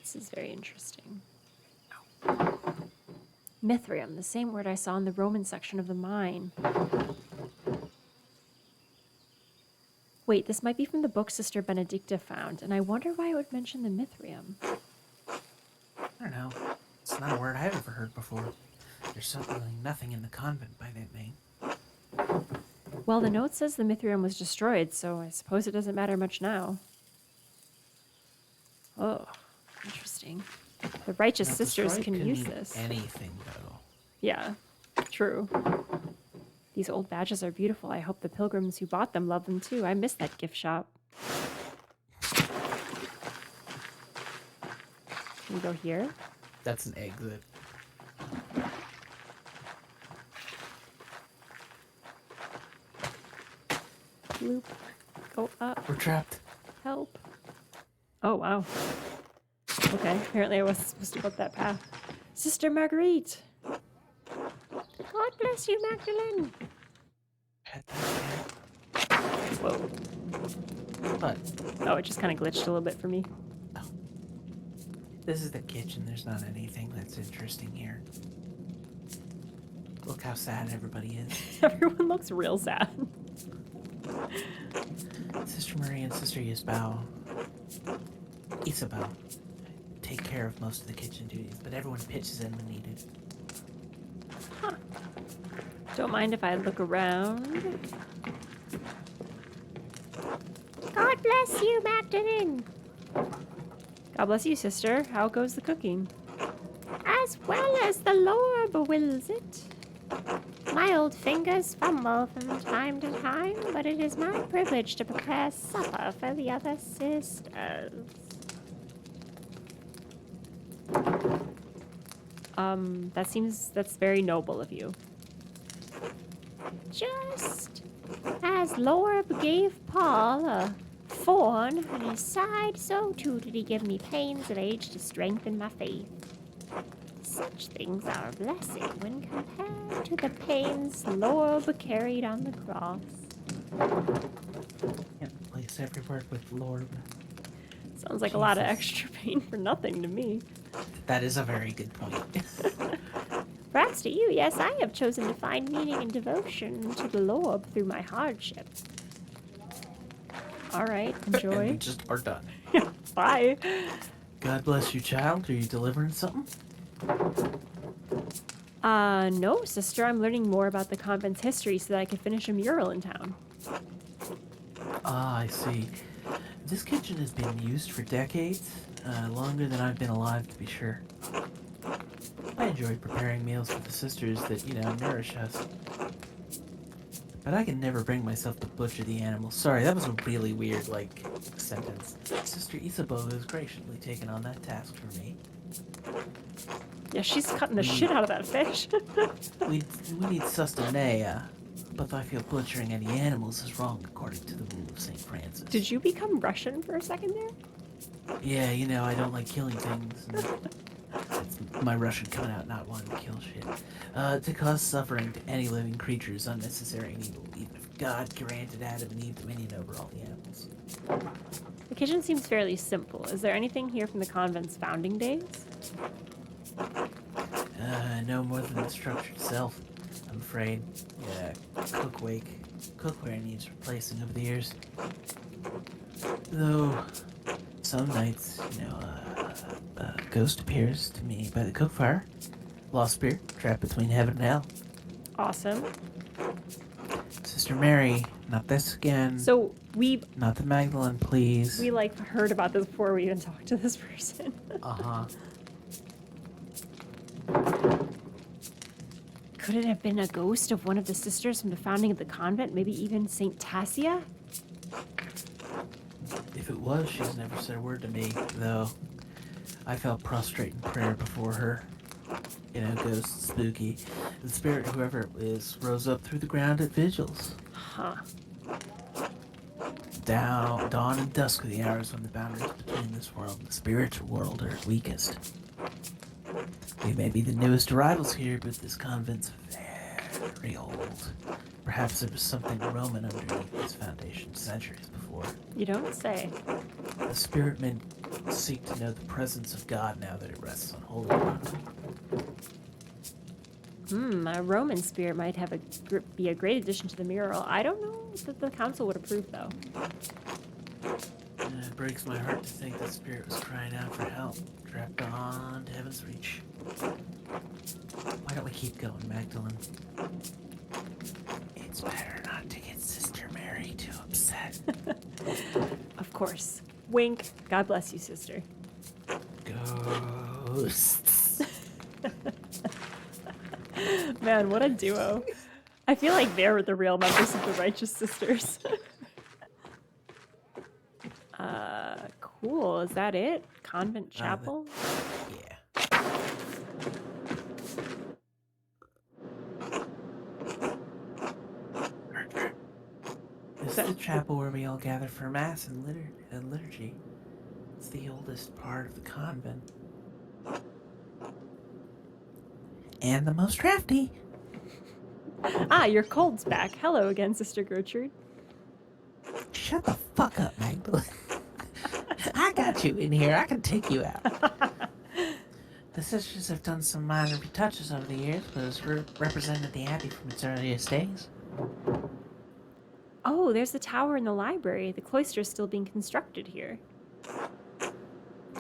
This is very interesting. Mithrium, the same word I saw in the Roman section of the mine. Wait, this might be from the book Sister Benedicta found, and I wonder why it would mention the Mithrium. I don't know. It's not a word I've ever heard before. There's certainly nothing in the convent by that name. Well, the note says the Mithrium was destroyed, so I suppose it doesn't matter much now. Oh, interesting. The righteous Now, sisters destroyed can could use mean this. anything, though. Yeah, true. These old badges are beautiful. I hope the pilgrims who bought them love them too. I miss that gift shop. Can we go here? That's an exit. Loop. Go up. We're trapped. Help. Oh, wow. Okay, apparently I wasn't supposed to go up that path. Sister Marguerite! God bless you, Magdalene! Pet that cat. Whoa. But Oh, it just kind of glitched a little bit for me. this is the kitchen. There's not anything that's interesting here. Look how sad everybody is. Everyone looks real sad. Sister Marie and Sister Isabel take care of most of the kitchen duties, but everyone pitches in when needed. Don't mind if I look around. God bless you, Magdalene! God bless you, sister. How goes the cooking? As well as the Lord wills it. My old fingers fumble from time to time, but it is my privilege to prepare supper for the other sisters. That's very noble of you. Just as Lorb gave Paul a thorn in his side, so too did he give me pains of age to strengthen my faith. Such things are a blessing when compared to the pains Lorb carried on the cross. Can't replace every word with Lord. Sounds like a lot of Jesus. extra pain for nothing to me. That is a very good point. Perhaps to you, yes, I have chosen to find meaning and devotion to the Lord through my hardship. All right, And we enjoy. just are done. Bye. God bless you, child. Are you delivering something? No, sister, I'm learning more about the convent's history so that I can finish a mural in town. Ah, I see. This kitchen has been used for decades, longer than I've been alive, to be sure. I enjoy preparing meals for the sisters that, nourish us. But I can never bring myself to butcher the animals. Sorry, that was a really weird, sentence. Sister Isabel has graciously taken on that task for me. Yeah, she's cutting the shit out of that fish. We need sustenance, but I feel butchering any animals is wrong according to the rule of St. Francis. Did you become Russian for a second there? Yeah, I don't like killing things. It's my Russian coming out not wanting to kill shit. To cause suffering to any living creature is unnecessary and evil, even if God granted Adam and Eve dominion over all the animals. The kitchen seems fairly simple. Is there anything here from the convent's founding days? No more than the structure itself, I'm afraid. Yeah, cookware needs replacing over the years. Though, some nights, a ghost appears to me by the cook fire, Lost spirit trapped between heaven and hell. Awesome. Sister Mary, not this again. So Not the Magdalene, please. we like heard about this before we even talked to this person. Uh-huh. Could it have been a ghost of one of the sisters from the founding of the convent? Maybe even Saint Tassia? If it was, she's never said a word to me, though. I fell prostrate in prayer before her. You know, ghost, spooky. The spirit, whoever it is, rose up through the ground at vigils. Huh. Dawn and dusk are the hours when the boundaries between this world and the spiritual world are weakest. We may be the newest arrivals here, but this convent's very old. Perhaps there was something Roman underneath this foundation centuries before. You don't say. The spirit men seek to know the presence of God now that it rests on holy ground. A Roman spirit might have be a great addition to the mural. I don't know that the council would approve, though. It breaks my heart to think that spirit was crying out for help, trapped beyond heaven's reach. Why don't we keep going, Magdalene? It's better not to get Sister Mary too upset. Of course. Wink. God bless you, sister. Ghosts. Man, what a duo. I feel like they're the real members of the Righteous Sisters. Cool. Is that it? Convent chapel? Yeah. This is the chapel where we all gather for Mass and liturgy. It's the oldest part of the convent. And the most crafty. Ah, your cold's back. Hello again, Sister Gertrude. Shut the fuck up, Magdalene. I got you in here. I can take you out. The sisters have done some minor retouches over the years, but it's represented the abbey from its earliest days. Oh, there's the tower in the library. The cloister is still being constructed here.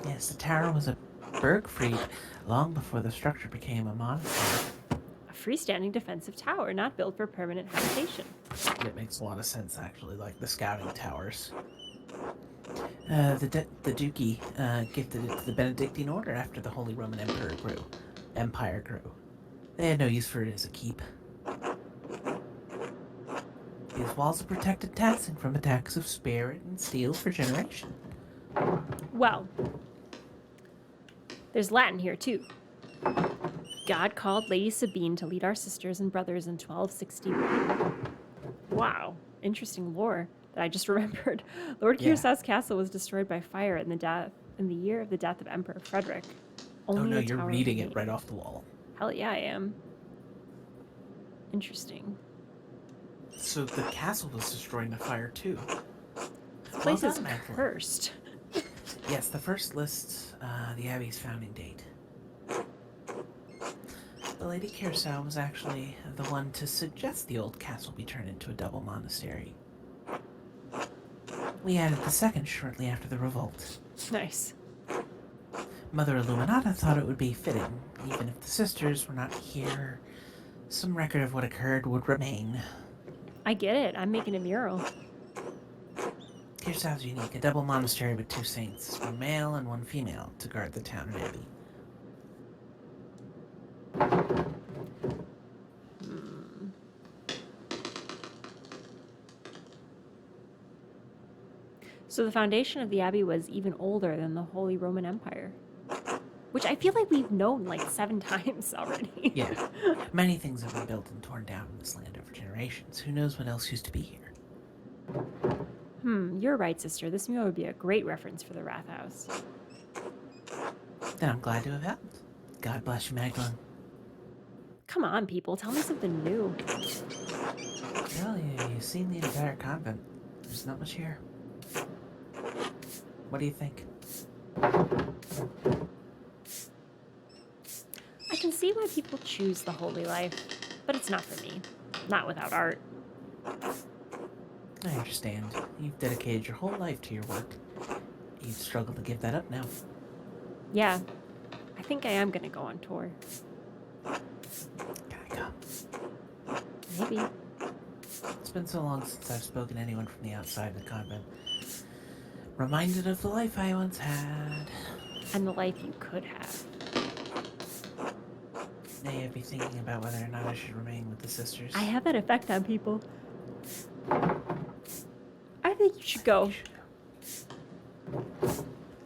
Yes, the tower was a burgfried long before the structure became a monastery. A freestanding defensive tower, not built for permanent habitation. It makes a lot of sense, actually, like the scouting towers. The Duchy gifted it to the Benedictine order after the Holy Roman Empire grew. They had no use for it as a keep. These walls have protected Tassin from attacks of spirit and steel for generations. Well, there's Latin here, too. God called Lady Sabine to lead our sisters and brothers in 1261. Wow, interesting lore that I just remembered. Lord Kirsau's castle was destroyed by fire in the year of the death of Emperor Frederick. Oh no, the you're tower reading remained. it right off the wall. Hell yeah, I am. Interesting. So the castle was destroyed in a fire too. This place Well is done, Magdalene. cursed. Yes, the first lists the abbey's founding date. The Lady Kirsau was actually the one to suggest the old castle be turned into a double monastery. We added the second shortly after the revolt. Nice. Mother Illuminata thought it would be fitting, even if the sisters were not here. Some record of what occurred would remain. I get it. I'm making a mural. Kirsau's unique, a double monastery with 2 saints, 1 male and 1 female, to guard the town and abbey. So the foundation of the abbey was even older than the Holy Roman Empire. Which I feel like we've known like 7 times already. Yeah. Many things have been built and torn down in this land over generations. Who knows what else used to be here? You're right, sister. This mural would be a great reference for the Wrath House. Then I'm glad to have helped. God bless you, Magdalene. Come on, people. Tell me something new. Well, you've seen the entire convent. There's not much here. What do you think? I can see why people choose the holy life, but it's not for me. Not without art. I understand. You've dedicated your whole life to your work. You'd struggle to give that up now. Yeah, I think I am gonna go on tour. Can I come? Maybe. It's been so long since I've spoken to anyone from the outside of the convent. Reminded of the life I once had. And the life you could have. May I be thinking about whether or not I should remain with the sisters? I have that effect on people. I think you should go.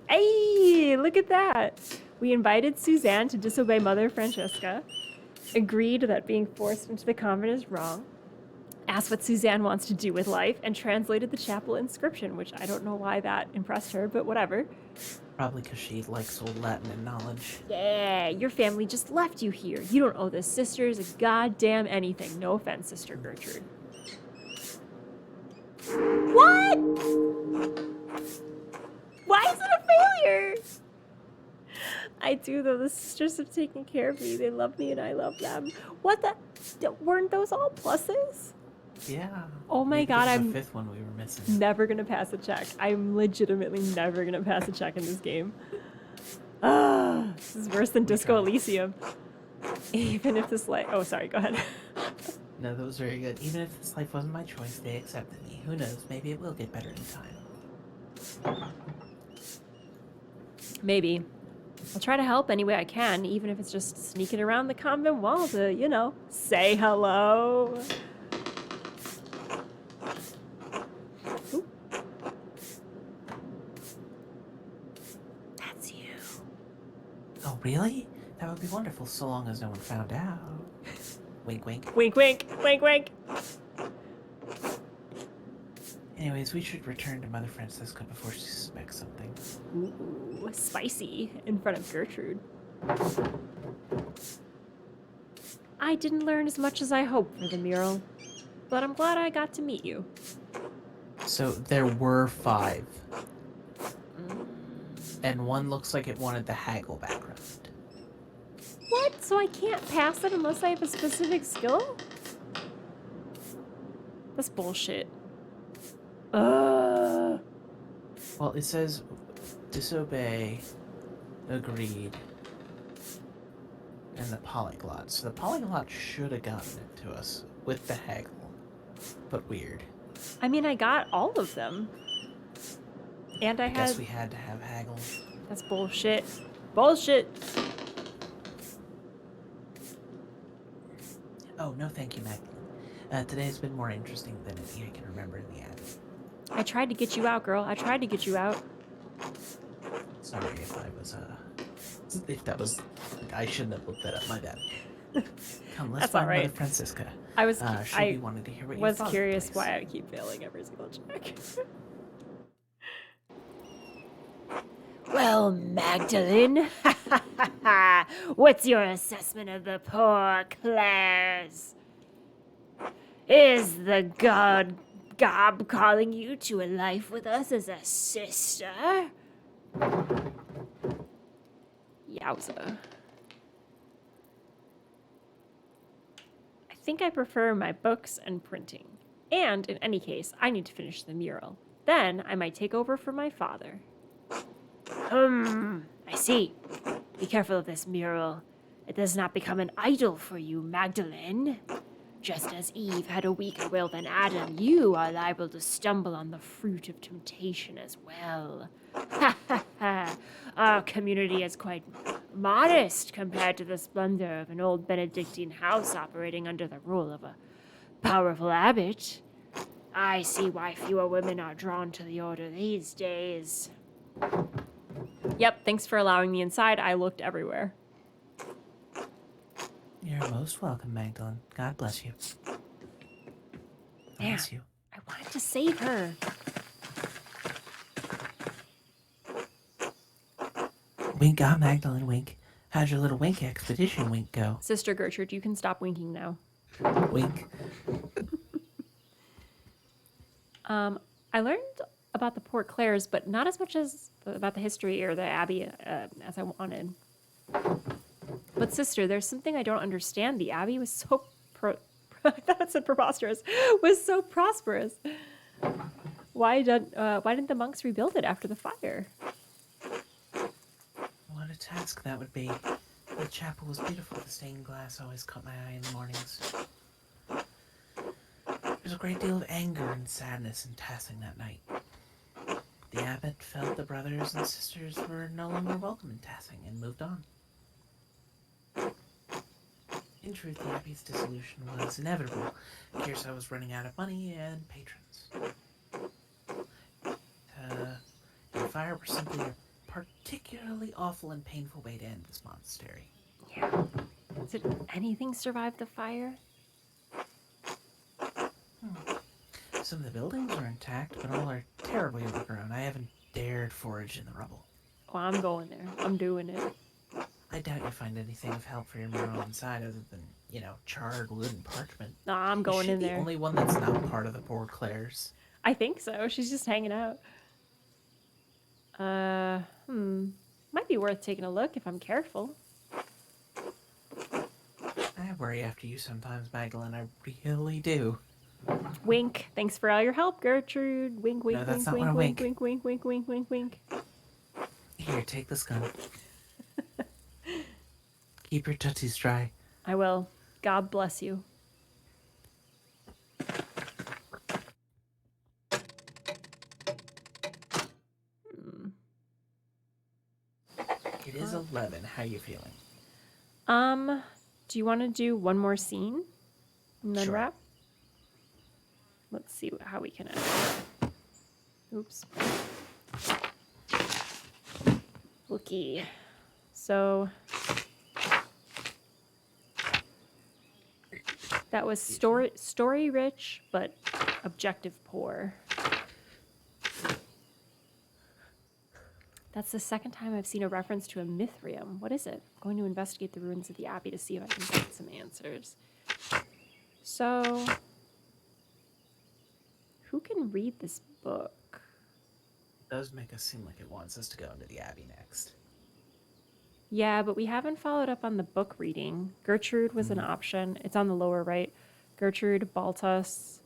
Hey, look at that. We invited Susanne to disobey Mother Francesca, agreed that being forced into the convent is wrong, asked what Susanne wants to do with life, and translated the chapel inscription, which I don't know why that impressed her, but whatever. Probably because she likes old Latin and knowledge. Yeah, your family just left you here. You don't owe the sisters a goddamn anything. No offense, Sister Gertrude. What? Why is it a failure? I do, though. The sisters have taken care of me. They love me and I love them. What the? Weren't those all pluses? Yeah. Oh my Maybe God, this is I'm the fifth one we were missing. never gonna pass a check. I'm legitimately never gonna pass a check in this game. Ah, this is worse than Disco Elysium. Even if this oh, sorry, go ahead. No, that was very good. Even if this life wasn't my choice, they accepted me. Who knows? Maybe it will get better in time. Maybe. I'll try to help any way I can, even if it's just sneaking around the convent wall to, you know, say hello. Ooh. That's you. Oh, really? That would be wonderful, so long as no one found out. Wink, wink. Wink, wink, wink, wink. Anyways, we should return to Mother Francesca before she suspects something. Ooh, spicy in front of Gertrude. I didn't learn as much as I hoped for the mural, but I'm glad I got to meet you. So there were 5. And one looks like it wanted the haggle background. What? So I can't pass it unless I have a specific skill? That's bullshit. Well, it says disobey, agreed, and the polyglot. So the polyglot should have gotten it to us with the haggle. But weird. I mean, I got all of them. And I Guess had... we had to have haggle. That's bullshit. Bullshit! Oh, no thank you, Magdalene. Today's been more interesting than anything I can remember in the attic. I tried to get you out, girl. I tried to get you out. Sorry if I was, if that was... I shouldn't have looked that up, my bad. Come, let's That's find all right. Mother Francesca. I was... She'll be wanting to hear what was your father curious plays. why I keep failing every single check. Well, Magdalene, what's your assessment of the poor Clares? Is the gob calling you to a life with us as a sister? Yowza. I think I prefer my books and printing. And in any case, I need to finish the mural. Then I might take over for my father. I see. Be careful of this mural. It does not become an idol for you, Magdalene. Just as Eve had a weaker will than Adam, you are liable to stumble on the fruit of temptation as well. Ha ha ha. Our community is quite modest compared to the splendor of an old Benedictine house operating under the rule of a powerful abbot. I see why fewer women are drawn to the order these days. Yep, thanks for allowing me inside. I looked everywhere. You're most welcome, Magdalene. God bless you. I miss you. I wanted to save her. Wink, Magdalene, wink. How'd your little wink expedition wink go? Sister Gertrude, you can stop winking now. Wink. I learned about the Port Clares, but not as much as about the history or the Abbey as I wanted. But sister, there's something I don't understand. The Abbey was so I thought it said preposterous. Was so prosperous. Why didn't the monks rebuild it after the fire? What a task that would be. The chapel was beautiful. The stained glass always caught my eye in the mornings. There was a great deal of anger and sadness in Tassing that night. The abbot felt the brothers and sisters were no longer welcome in Tassing and moved on. In truth, the abbey's dissolution was inevitable. Kiersau was running out of money and patrons. And fire was simply a particularly awful and painful way to end this monastery. Yeah. Did anything survive the fire? Some of the buildings are intact, but all are terribly overgrown. I haven't dared forage in the rubble. Oh, I'm going there. I'm doing it. I doubt you find anything of help for your mural inside other than, charred wood and parchment. No, I'm going in the there. only one that's not part of the poor Clares. I think so. She's just hanging out. Might be worth taking a look if I'm careful. I worry after you sometimes, Magdalene. I really do. Wink. Thanks for all your help, Gertrude. Wink, wink, No, that's wink, not wink, what I wink, wink. wink, wink, wink, wink, wink, wink. Here, take this gun. Keep your tootsies dry. I will. God bless you. It is 11. How you feeling? Do you want to do one more scene and then Sure. wrap? Let's see how we can end. Oops. Looky. So that was story rich, but objective poor. That's the second time I've seen a reference to a Mithrium. What is it? I'm going to investigate the ruins of the Abbey to see if I can get some answers. So, who can read this book? It does make us seem like it wants us to go into the Abbey next. Yeah, but we haven't followed up on the book reading. Gertrude was an option. It's on the lower right. Gertrude, Baltas,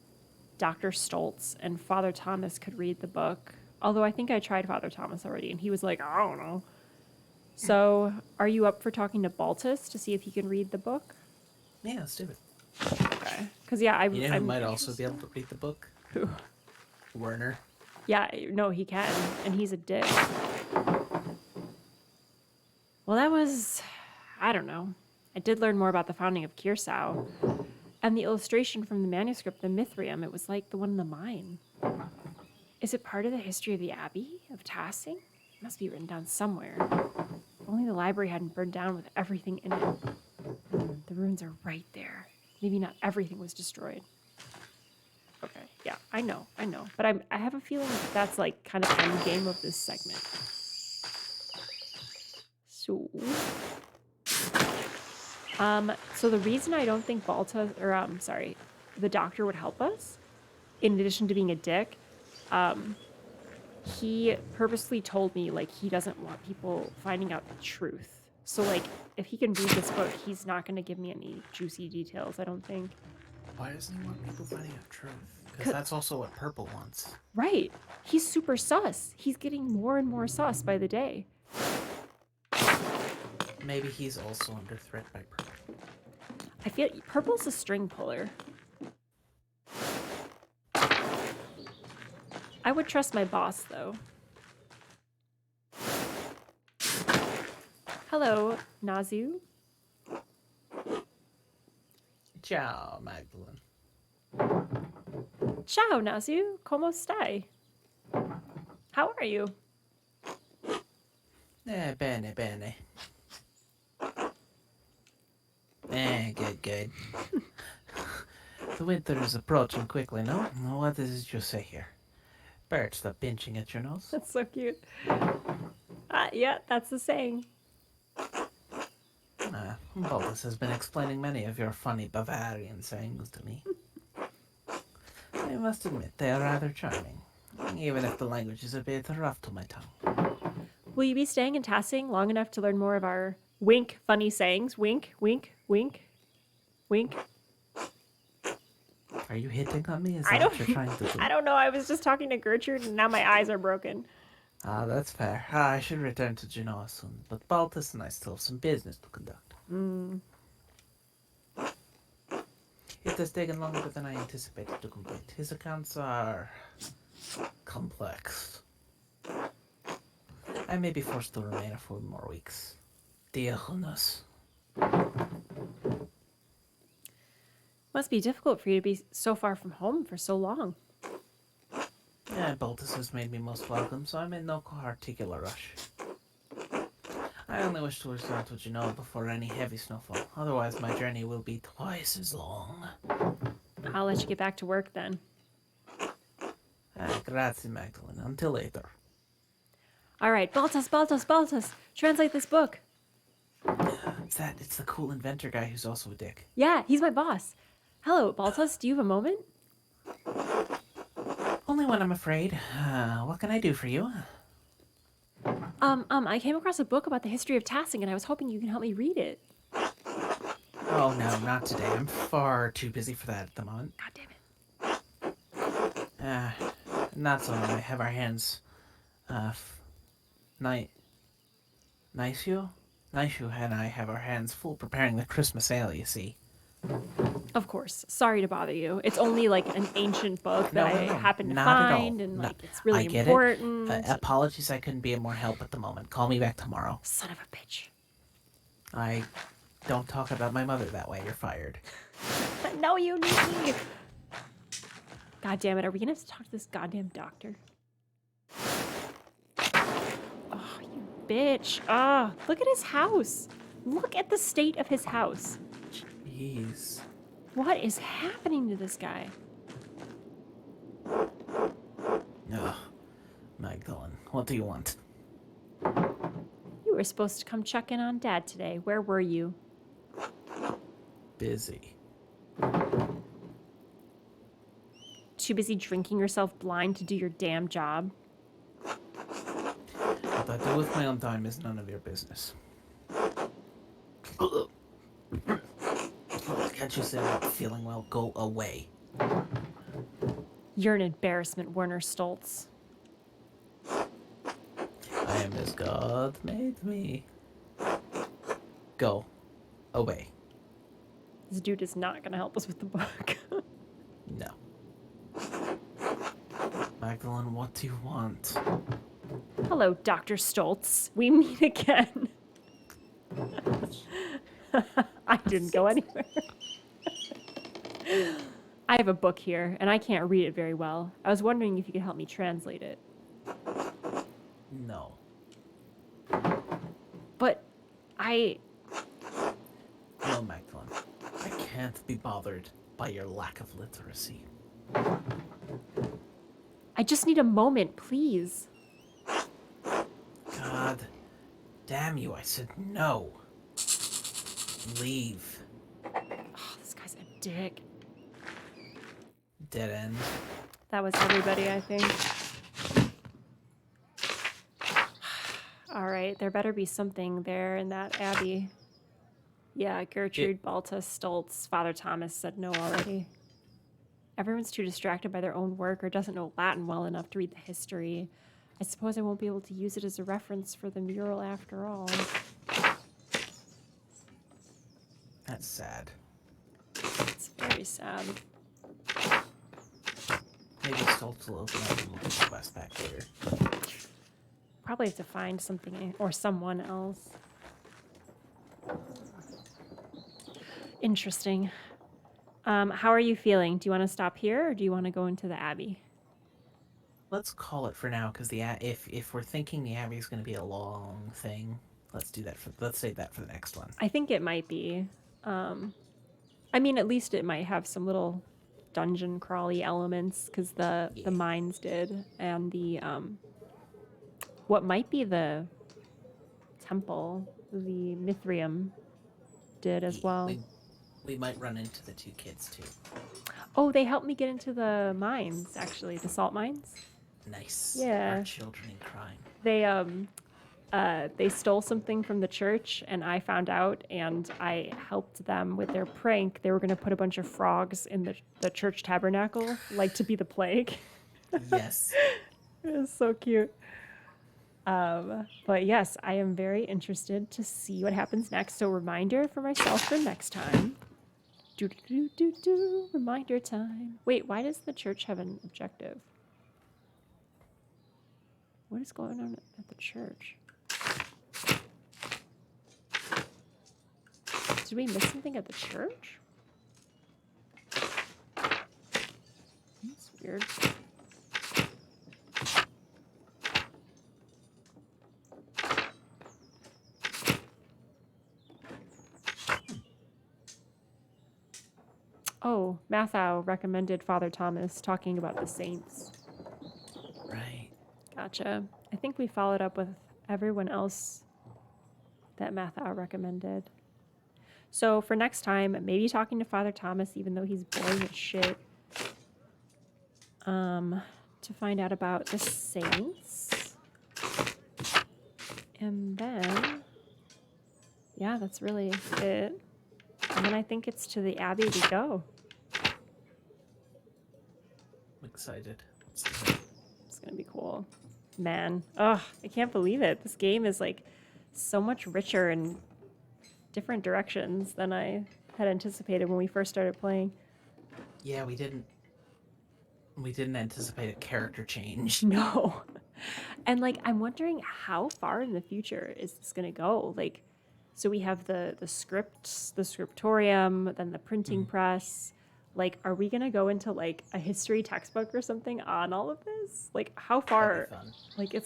Dr. Stoltz, and Father Thomas could read the book. Although I think I tried Father Thomas already, and he was like, I don't know. So, are you up for talking to Baltas to see if he can read the book? Yeah, let's do it. Okay. Because, yeah, You know who might also be able to read the book? Who? Werner. Yeah, no, he can, and he's a dick. Well, that was, I don't know. I did learn more about the founding of Kiersau. And the illustration from the manuscript, the Mithrium, it was like the one in the mine. Is it part of the history of the Abbey of Tassing? It must be written down somewhere. If only the library hadn't burned down with everything in it. The ruins are right there. Maybe not everything was destroyed. Okay, yeah, I know. But I have a feeling that's like kind of end game of this segment. So the reason I don't think the doctor would help us, in addition to being a dick, he purposely told me, like, he doesn't want people finding out the truth. So, like, if he can read this book, he's not going to give me any juicy details, I don't think. Why doesn't he want people finding out truth? Because that's also what Purple wants. Right. He's super sus. He's getting more and more sus by the day. Maybe he's also under threat by Purple. I feel Purple's a string puller. I would trust my boss, though. Hello, Gnaziu. Ciao, Magdalene. Ciao, Gnaziu. ¿Cómo stai? How are you? Bene, bene. Good. The winter is approaching quickly, no? What does it you say here? Birds stop pinching at your nose. That's so cute. Yeah, that's the saying. Baltas has been explaining many of your funny Bavarian sayings to me. I must admit, they are rather charming, even if the language is a bit rough to my tongue. Will you be staying in Tassing long enough to learn more of our wink funny sayings? Wink, wink, wink, wink. Are you hitting on me? Is I that what don't- you're trying to do? I don't know. I was just talking to Gertrude, and now my eyes are broken. Ah, that's fair. I should return to Genoa soon, but Baltus and I still have some business to conduct. It has taken longer than I anticipated to complete. His accounts are complex. I may be forced to remain a few more weeks. Diakonos. Must be difficult for you to be so far from home for so long. Yeah, Baltus has made me most welcome, so I'm in no particular rush. I only wish to return to Genoa before any heavy snowfall. Otherwise, my journey will be twice as long. I'll let you get back to work then. Grazie, Magdalene. Until later. All right, Baltas, translate this book. It's the cool inventor guy who's also a dick. Yeah, he's my boss. Hello, Baltas, do you have a moment? Only when I'm afraid. What can I do for you? I came across a book about the history of Tassing, and I was hoping you can help me read it. Oh, no, not today. I'm far too busy for that at the moment. God damn it. Not so. I have our hands, Gnaziu and I have our hands full preparing the Christmas ale, you see. Of course. Sorry to bother you. It's only like an ancient book that I happened to not at all. find, and No, like it's really I get important. it. Apologies, I couldn't be of more help at the moment. Call me back tomorrow. Son of a bitch. I don't talk about my mother that way. You're fired. No, you need me. God damn it. Are we going to have to talk to this goddamn doctor? Oh, you bitch. Ah, look at his house. Look at the state of his house. Jeez. What is happening to this guy? Ugh. Magdalene, what do you want? You were supposed to come check in on Dad today. Where were you? Busy. Too busy drinking yourself blind to do your damn job? What I do with my own time is none of your business. Can't you say I'm not feeling well? Go away. You're an embarrassment, Werner Stoltz. I am as God made me. Go away. This dude is not going to help us with the book. No. Magdalene, what do you want? Hello, Dr. Stoltz. We meet again. I didn't go anywhere. I have a book here, and I can't read it very well. I was wondering if you could help me translate it. No. But I... No, Magdalene. I can't be bothered by your lack of literacy. I just need a moment, please. God damn you, I said no. Leave. Oh, this guy's a dick. Dead end. That was everybody, I think. All right, there better be something there in that abbey. Yeah, Gertrude, Baltas, Stoltz, Father Thomas said no already. Everyone's too distracted by their own work or doesn't know Latin well enough to read the history. I suppose I won't be able to use it as a reference for the mural after all. That's sad. It's very sad. Maybe Stoltz will open up and look at the quest back later. Probably have to find something or someone else. Interesting. How are you feeling? Do you want to stop here or do you want to go into the Abbey? Let's call it for now, because if we're thinking the Abbey is going to be a long thing, let's save that for the next one. I think it might be. I mean, at least it might have some little dungeon crawly elements because the mines did, and the what might be the temple, the Mithrium, did as well. We might run into the two kids too. Oh, they helped me get into the mines, actually, the salt mines. Nice. Yeah. Our children in crime. They stole something from the church, and I found out, and I helped them with their prank. They were going to put a bunch of frogs in the church tabernacle, like to be the plague. Yes. It was so cute. But yes, I am very interested to see what happens next. So reminder for myself for next time. Reminder time. Wait, why does the church have an objective? What is going on at the church? Did we miss something at the church? That's weird. Oh, Mathieu recommended Father Thomas talking about the saints. Right. Gotcha. I think we followed up with everyone else that Mathieu recommended. So for next time, maybe talking to Father Thomas, even though he's boring as shit, to find out about the saints. And then, yeah, that's really it. And then I think it's to the Abbey we go. I'm excited. Let's do it. It's gonna be cool. Man, ugh, I can't believe it. This game is like so much richer in different directions than I had anticipated when we first started playing. Yeah, we didn't anticipate a character change. No. And like I'm wondering how far in the future is this gonna go? Like, so we have the scripts, the scriptorium, then the printing press. Like, are we gonna go into like a history textbook or something on all of this? Like, how far? That'd be fun. Like, is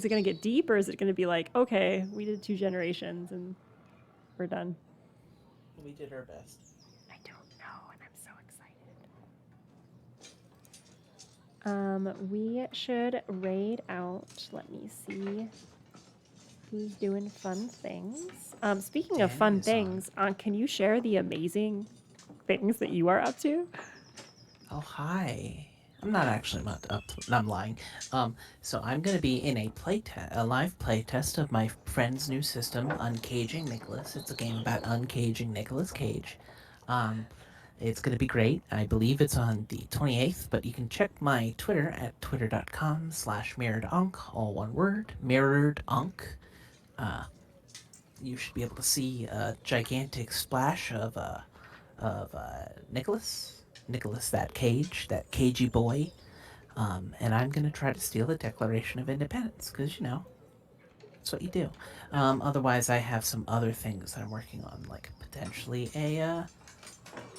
it gonna get deep, or is it gonna be like, okay, we did 2 generations and we're done? We did our best. I don't know, and I'm so excited. We should raid out. Let me see who's doing fun things. Speaking of fun things, can you share the amazing things that you are up to? Oh, hi. I'm not actually not up to, I'm lying. So I'm gonna be in a live playtest of my friend's new system, Uncaging Nicholas. It's a game about uncaging Nicolas Cage. It's gonna be great. I believe it's on the 28th, but you can check my Twitter at twitter.com/mirroredunk, all one word, mirroredunk. You should be able to see a gigantic splash of Nicholas, that cagey boy, and I'm gonna try to steal the Declaration of Independence, because that's what you do. Otherwise, I have some other things that I'm working on, like potentially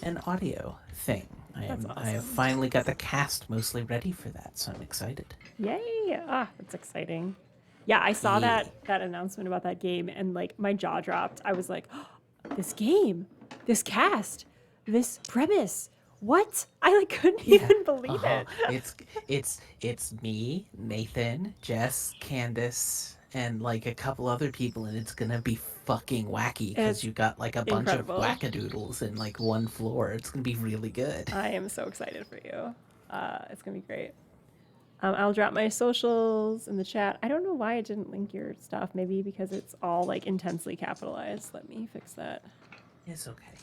an audio thing. That's I have awesome. finally got the cast mostly ready for that, so I'm excited. Yay! Ah, that's exciting. Yeah, I saw Yeah. that announcement about that game, and like my jaw dropped. I was like, oh, this game, this cast, this premise. What? I like couldn't even believe it. It's me, Nathan, Jess, Candace, and like a couple other people, and it's gonna be fucking wacky because It's you got like a bunch incredible. of wackadoodles in like one floor. It's gonna be really good. I am so excited for you. It's gonna be great. I'll drop my socials in the chat. I don't know why I didn't link your stuff. Maybe because it's all like intensely capitalized. Let me fix that. It's okay.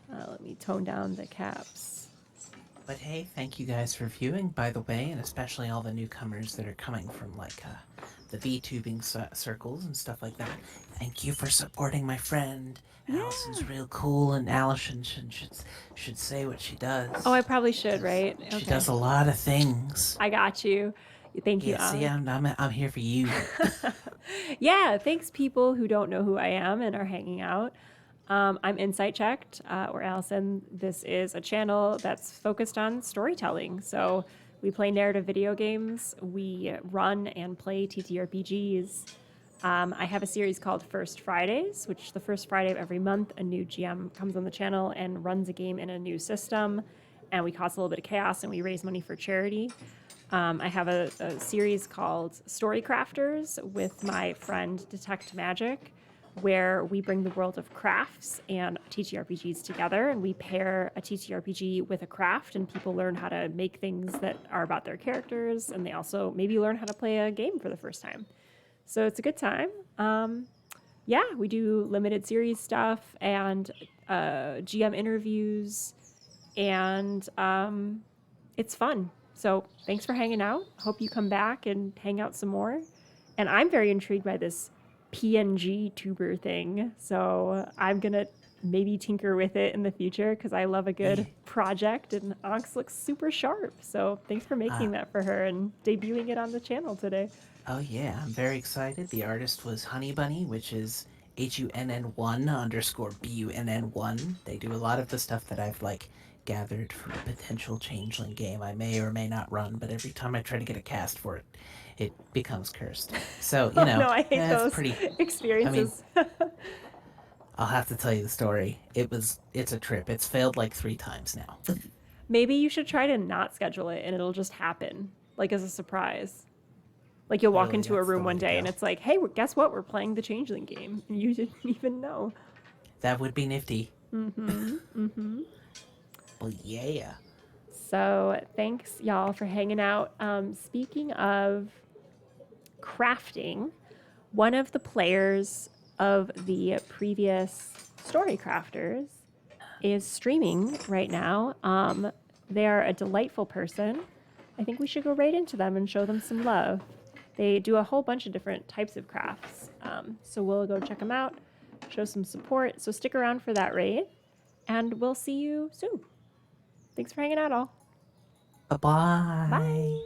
Let me tone down the caps. But hey, thank you guys for viewing, by the way, and especially all the newcomers that are coming from like the VTubing circles and stuff like that. Thank you for supporting my friend. Allison's real cool, and Allison should say what she does. Oh, I probably should, right? She does a lot of things. I got you. Thank you. Yeah, see, I'm here for you. Yeah, thanks people who don't know who I am and are hanging out. I'm Insight Checked, or Allison. This is a channel that's focused on storytelling. So we play narrative video games. We run and play TTRPGs. I have a series called First Fridays, which the first Friday of every month, a new GM comes on the channel and runs a game in a new system. And we cause a little bit of chaos and we raise money for charity. I have a series called Story Crafters with my friend Detect Magic, where we bring the world of crafts and TTRPGs together, and we pair a TTRPG with a craft, and people learn how to make things that are about their characters, and they also maybe learn how to play a game for the first time. So it's a good time. Yeah, we do limited series stuff and GM interviews, and it's fun. So thanks for hanging out. Hope you come back and hang out some more. And I'm very intrigued by this PNG tuber thing. So I'm going to maybe tinker with it in the future because I love a good project, and Onyx looks super sharp. So thanks for making that for her and debuting it on the channel today. Oh yeah, I'm very excited. The artist was Honey Bunny, which is HUNN1_BUNN1. They do a lot of the stuff that I've like gathered for a potential changeling game I may or may not run, but every time I try to get a cast for it, it becomes cursed. So, you know, No, I hate that's those pretty. experiences. I'll have to tell you the story. It's a trip. It's failed like 3 times now. Maybe you should try to not schedule it and it'll just happen, like as a surprise. Like you'll walk Totally, into a that's the room way one to day go. and it's like, hey, guess what? We're playing the Changeling game. And you didn't even know. That would be nifty. Mm-hmm. Well, yeah. So thanks, y'all, for hanging out. Speaking of crafting, one of the players of the previous Story Crafters is streaming right now. They are a delightful person. I think we should go right into them and show them some love. They do a whole bunch of different types of crafts. So we'll go check them out, show some support. So stick around for that raid, and we'll see you soon. Thanks for hanging out, all. Bye-bye. Bye.